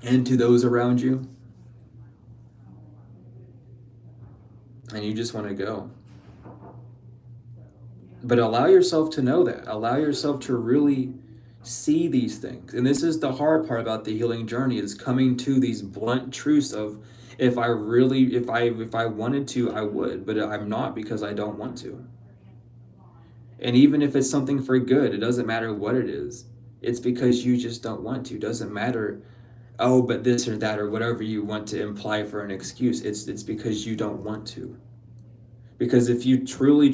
and to those around you, and you just want to go. But allow yourself to know that. Allow yourself to really see these things. And this is the hard part about the healing journey, is coming to these blunt truths of, if I wanted to, I would, but I'm not, because I don't want to. And even if it's something for good, it doesn't matter what it is. It's because you just don't want to. It doesn't matter, oh, but this or that or whatever you want to imply for an excuse. It's because you don't want to. Because if you truly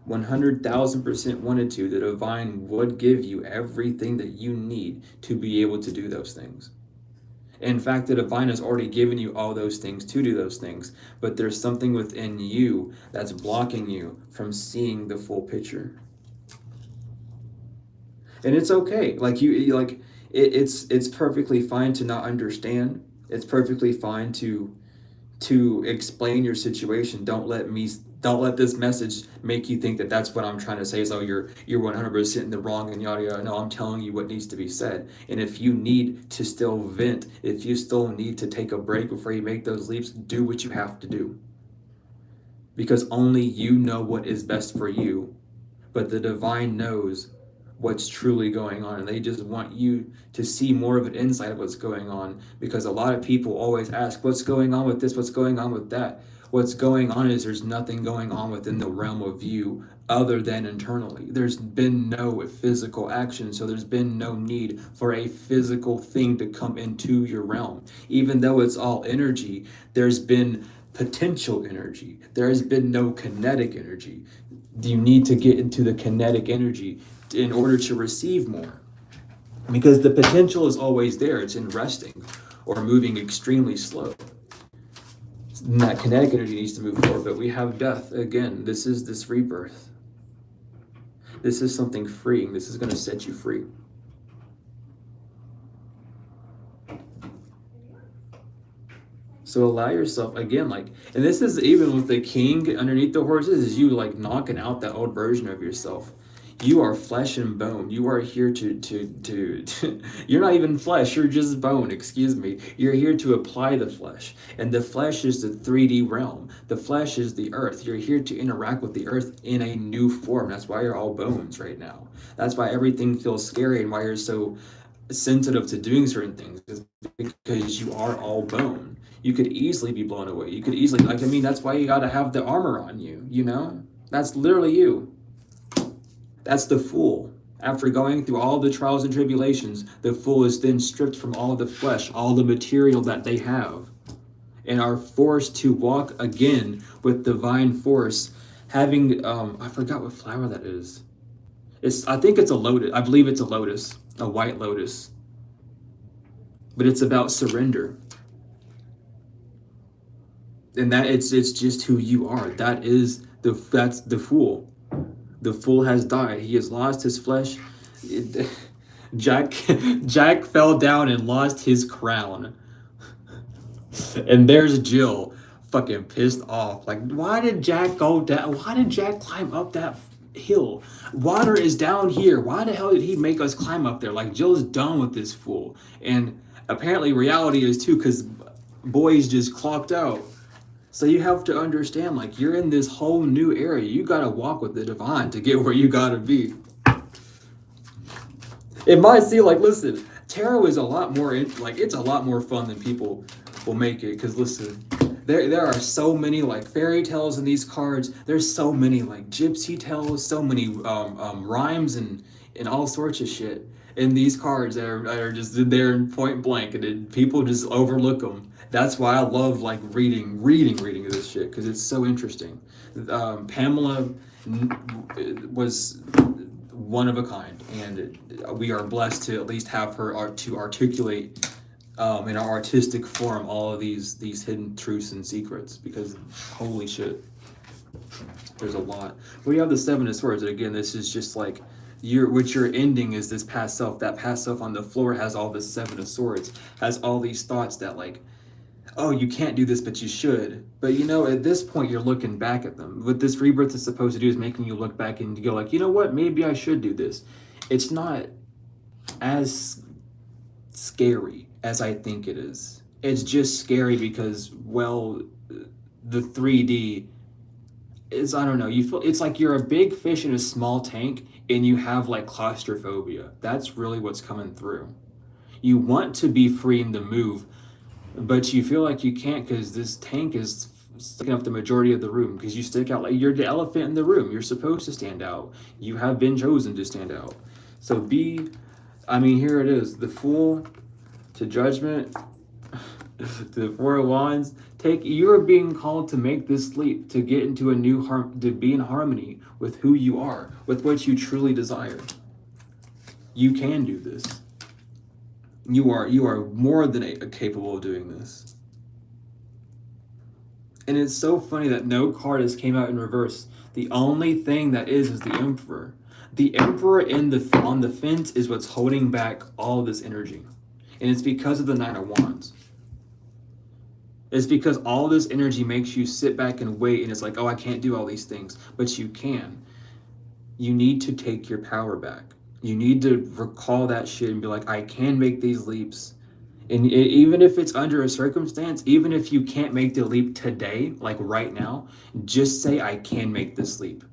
100,000% wanted to, the divine would give you everything that you need to be able to do those things. In fact, the divine has already given you all those things to do those things, but there's something within you that's blocking you from seeing the full picture. And it's okay. Like it's perfectly fine to not understand. It's perfectly fine to explain your situation. Don't let this message make you think that that's what I'm trying to say, is, oh, you're 100% in the wrong and yada yada. No, I'm telling you what needs to be said. And if you need to still vent, if you still need to take a break before you make those leaps, do what you have to do, because only you know what is best for you. But the divine knows what's truly going on, and they just want you to see more of an insight of what's going on. Because a lot of people always ask, what's going on with this, what's going on with that? What's going on is there's nothing going on within the realm of you other than internally. There's been no physical action, so there's been no need for a physical thing to come into your realm. Even though it's all energy, there's been potential energy. There has been no kinetic energy. You need to get into the kinetic energy in order to receive more, because the potential is always there. It's in resting or moving extremely slow. And that kinetic energy needs to move forward. But we have death again. This is this rebirth. This is something freeing. This is going to set you free. So allow yourself, again, like, and this is even with the king underneath the horses, is you like knocking out that old version of yourself. You are flesh and bone. You are here to you're not even flesh, you're just bone, excuse me. You're here to apply the flesh. And the flesh is the 3D realm. The flesh is the earth. You're here to interact with the earth in a new form. That's why you're all bones right now. That's why everything feels scary, and why you're so sensitive to doing certain things, is because you are all bone. You could easily be blown away. You could easily, like, I mean, that's why you got to have the armor on you, you know? That's literally you. That's the fool. After going through all the trials and tribulations, the fool is then stripped from all the flesh, all the material that they have, and are forced to walk again with divine force, having, I forgot what flower that is. I think it's a lotus. I believe it's a lotus, a white lotus. But it's about surrender. And that it's just who you are. That's the fool. The fool has died. He has lost his flesh. Jack fell down and lost his crown. And there's Jill, fucking pissed off. Like, why did Jack go down? Why did Jack climb up that hill? Water is down here. Why the hell did he make us climb up there? Like, Jill's done with this fool. And apparently reality is too, because boys just clocked out. So you have to understand, like, you're in this whole new area. You got to walk with the divine to get where you got to be. It might seem like, listen, tarot is a lot more, it's a lot more fun than people will make it. Because, listen, there are so many, like, fairy tales in these cards. There's so many, like, gypsy tales, so many rhymes and all sorts of shit in these cards that are just there in point blank, and people just overlook them. That's why I love, like, reading this shit, because it's so interesting. Pamela was one of a kind, and we are blessed to at least have her to articulate in our artistic form all of these hidden truths and secrets, because holy shit, there's a lot. We have the Seven of Swords, and again, this is just like, what you're ending is this past self. That past self on the floor has all this Seven of Swords, has all these thoughts that, like, oh, you can't do this, but you should. But, you know, at this point, you're looking back at them. What this rebirth is supposed to do is making you look back and go, like, you know what, maybe I should do this. It's not as scary as I think it is. It's just scary because, well, the 3D is, I don't know, you feel it's like you're a big fish in a small tank and you have like claustrophobia. That's really what's coming through. You want to be free and to move, but you feel like you can't because this tank is taking up the majority of the room because you stick out like you're the elephant in the room. You're supposed to stand out. You have been chosen to stand out. So be, I mean, here it is, the Fool to Judgment, to the Four of Wands. You are being called to make this leap, to get into a new to be in harmony with who you are, with what you truly desire. You can do this. You are more than capable of doing this. And it's so funny that no card has came out in reverse. The only thing that is the Emperor. The Emperor on the fence is what's holding back all this energy. And it's because of the Nine of Wands. It's because all this energy makes you sit back and wait, and it's like, oh, I can't do all these things. But you can. You need to take your power back. You need to recall that shit and be like, I can make these leaps. And even if it's under a circumstance, even if you can't make the leap today, like right now, just say, I can make this leap.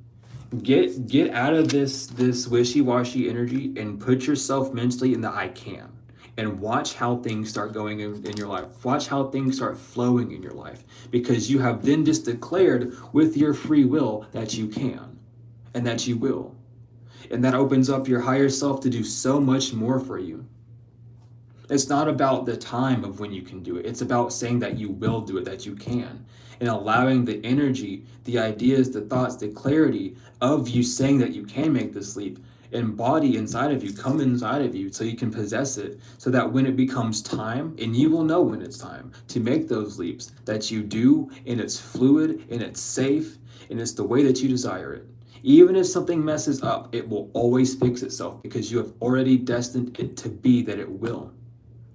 Get out of this wishy-washy energy and put yourself mentally in the I can. And watch how things start going in your life. Watch how things start flowing in your life. Because you have then just declared with your free will that you can. And that you will. And that opens up your higher self to do so much more for you. It's not about the time of when you can do it. It's about saying that you will do it, that you can. And allowing the energy, the ideas, the thoughts, the clarity of you saying that you can make this leap embody inside of you, come inside of you so you can possess it, so that when it becomes time, and you will know when it's time to make those leaps, that you do, and it's fluid, and it's safe, and it's the way that you desire it. Even if something messes up, it will always fix itself because you have already destined it to be that it will.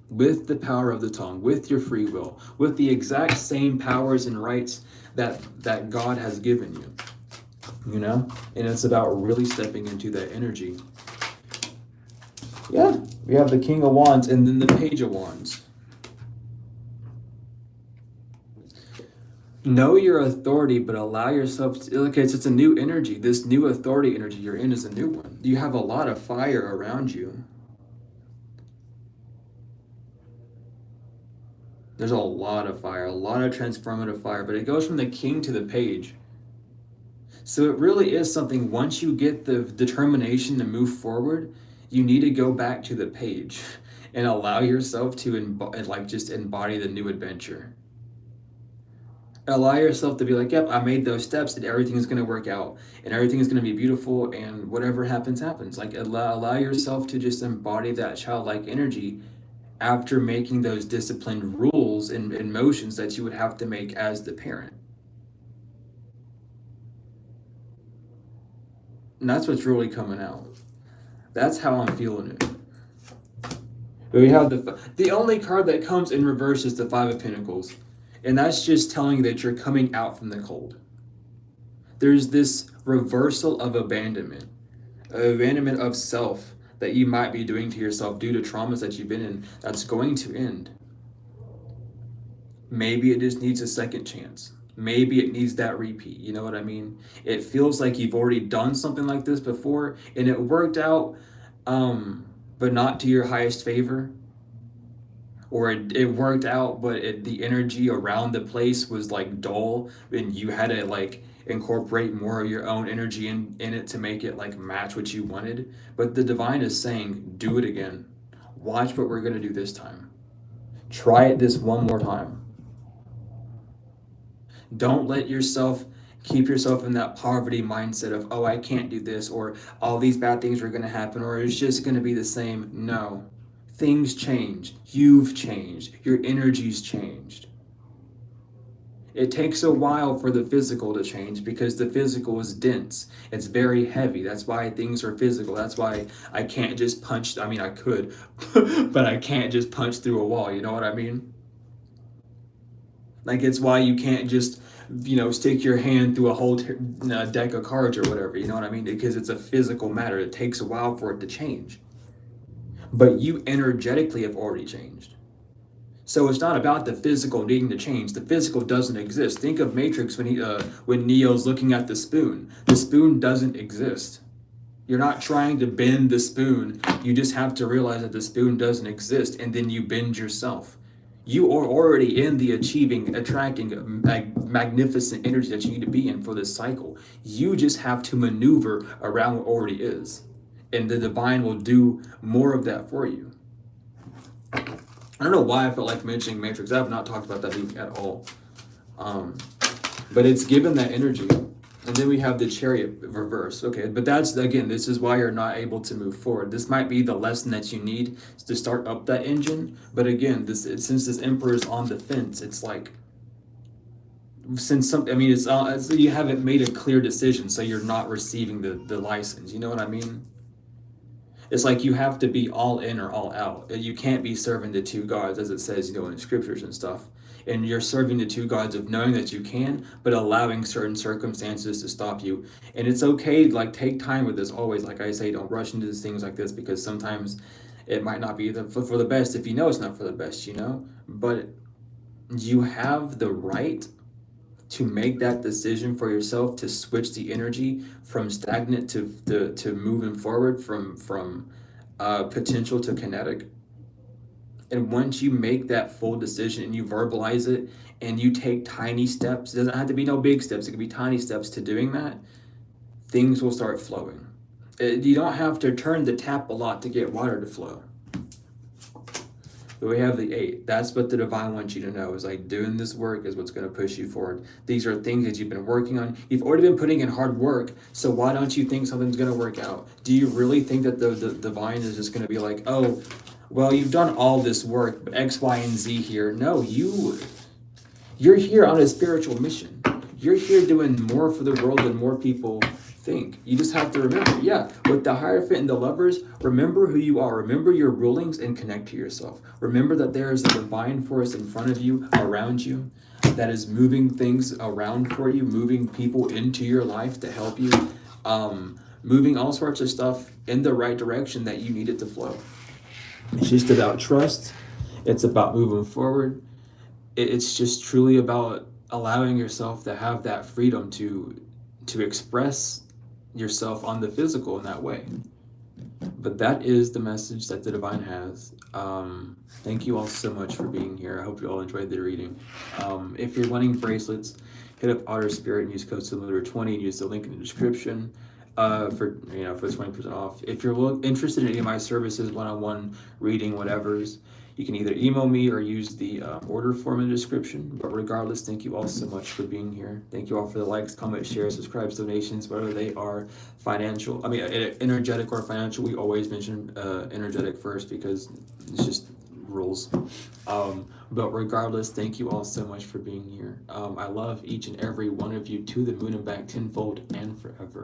With the power of the tongue, with your free will, with the exact same powers and rights that God has given you. You know? And it's about really stepping into that energy. Yeah, we have the King of Wands and then the Page of Wands. Know your authority, but allow yourself to, okay, it's a new energy. This new authority energy you're in is a new one. You have a lot of fire around you. There's a lot of fire, a lot of transformative fire, but it goes from the King to the Page. So it really is something, once you get the determination to move forward, you need to go back to the Page and allow yourself to just embody the new adventure. Allow yourself to be like, yep, I made those steps and everything is going to work out and everything is going to be beautiful and whatever happens, happens. Like allow yourself to just embody that childlike energy after making those disciplined rules and motions that you would have to make as the parent. And that's what's really coming out. That's how I'm feeling it. But we have the only card that comes in reverse is the Five of Pentacles. And that's just telling you that you're coming out from the cold. There's this reversal of abandonment of self that you might be doing to yourself due to traumas that you've been in that's going to end. Maybe it just needs a second chance. Maybe it needs that repeat. You know what I mean? It feels like you've already done something like this before and it worked out, but not to your highest favor. Or it worked out, but the energy around the place was like dull and you had to like incorporate more of your own energy in it to make it like match what you wanted. But the divine is saying, do it again. Watch what we're going to do this time. Try it this one more time. Don't let yourself keep yourself in that poverty mindset of, oh, I can't do this, or all these bad things are going to happen, or it's just going to be the same. No. Things change. You've changed. Your energy's changed. It takes a while for the physical to change because the physical is dense. It's very heavy. That's why things are physical. That's why I can't just punch. I mean, I could, but I can't just punch through a wall. You know what I mean? Like, it's why you can't just, stick your hand through a whole deck of cards or whatever. You know what I mean? Because it's a physical matter. It takes a while for it to change. But you energetically have already changed. So it's not about the physical needing to change. The physical doesn't exist. Think of Matrix when Neo's looking at the spoon. The spoon doesn't exist. You're not trying to bend the spoon. You just have to realize that the spoon doesn't exist, and then you bend yourself. You are already in the achieving, attracting, magnificent energy that you need to be in for this cycle. You just have to maneuver around what already is, and the divine will do more of that for you. I don't know why I felt like mentioning Matrix. I have not talked about that at all. But it's given that energy. And then we have the Chariot reverse. Okay, but that's, again, this is why you're not able to move forward. This might be the lesson that you need to start up that engine. But again, since this Emperor is on the fence, it's like, you haven't made a clear decision, so you're not receiving the license. You know what I mean? It's like you have to be all in or all out. You can't be serving the two gods, as it says, in scriptures and stuff. And you're serving the two gods of knowing that you can, but allowing certain circumstances to stop you. And it's okay, like, take time with this always. Like I say, don't rush into things like this, because sometimes it might not be for the best if you know it's not for the best, But you have the right to make that decision for yourself, to switch the energy from stagnant to moving forward, from potential to kinetic. And once you make that full decision and you verbalize it and you take tiny steps, it doesn't have to be no big steps, it can be tiny steps to doing that, things will start flowing. You don't have to turn the tap a lot to get water to flow. But we have the 8. That's what the divine wants you to know, is like, doing this work is what's going to push you forward. These are things that you've been working on. You've already been putting in hard work, so why don't you think something's going to work out? Do you really think that the divine is just going to be like, oh, well, you've done all this work, but X, Y, and Z here? No, you're here on a spiritual mission. You're here doing more for the world than more people think. You just have to remember, with the Hierophant and the Lovers, remember who you are. Remember your rulings and connect to yourself. Remember that there is a divine force in front of you, around you, that is moving things around for you, moving people into your life to help you, moving all sorts of stuff in the right direction that you need it to flow. It's just about trust. It's about moving forward. It's just truly about allowing yourself to have that freedom to express yourself on the physical in that way. But that is the message that the divine has. Thank you all so much for being here. I hope you all enjoyed the reading. If you're wanting bracelets, hit up Outer Spirit and use code SIMILAR20 and use the link in the description for 20% off. If you're interested in any of my services, one-on-one reading, whatever's, you can either email me or use the order form in the description. But regardless, thank you all so much for being here. Thank you all for the likes, comments, shares, subscribes, donations, whether they are financial, energetic or financial. We always mention energetic first because it's just rules. But regardless, thank you all so much for being here. I love each and every one of you, to the moon and back, tenfold and forever.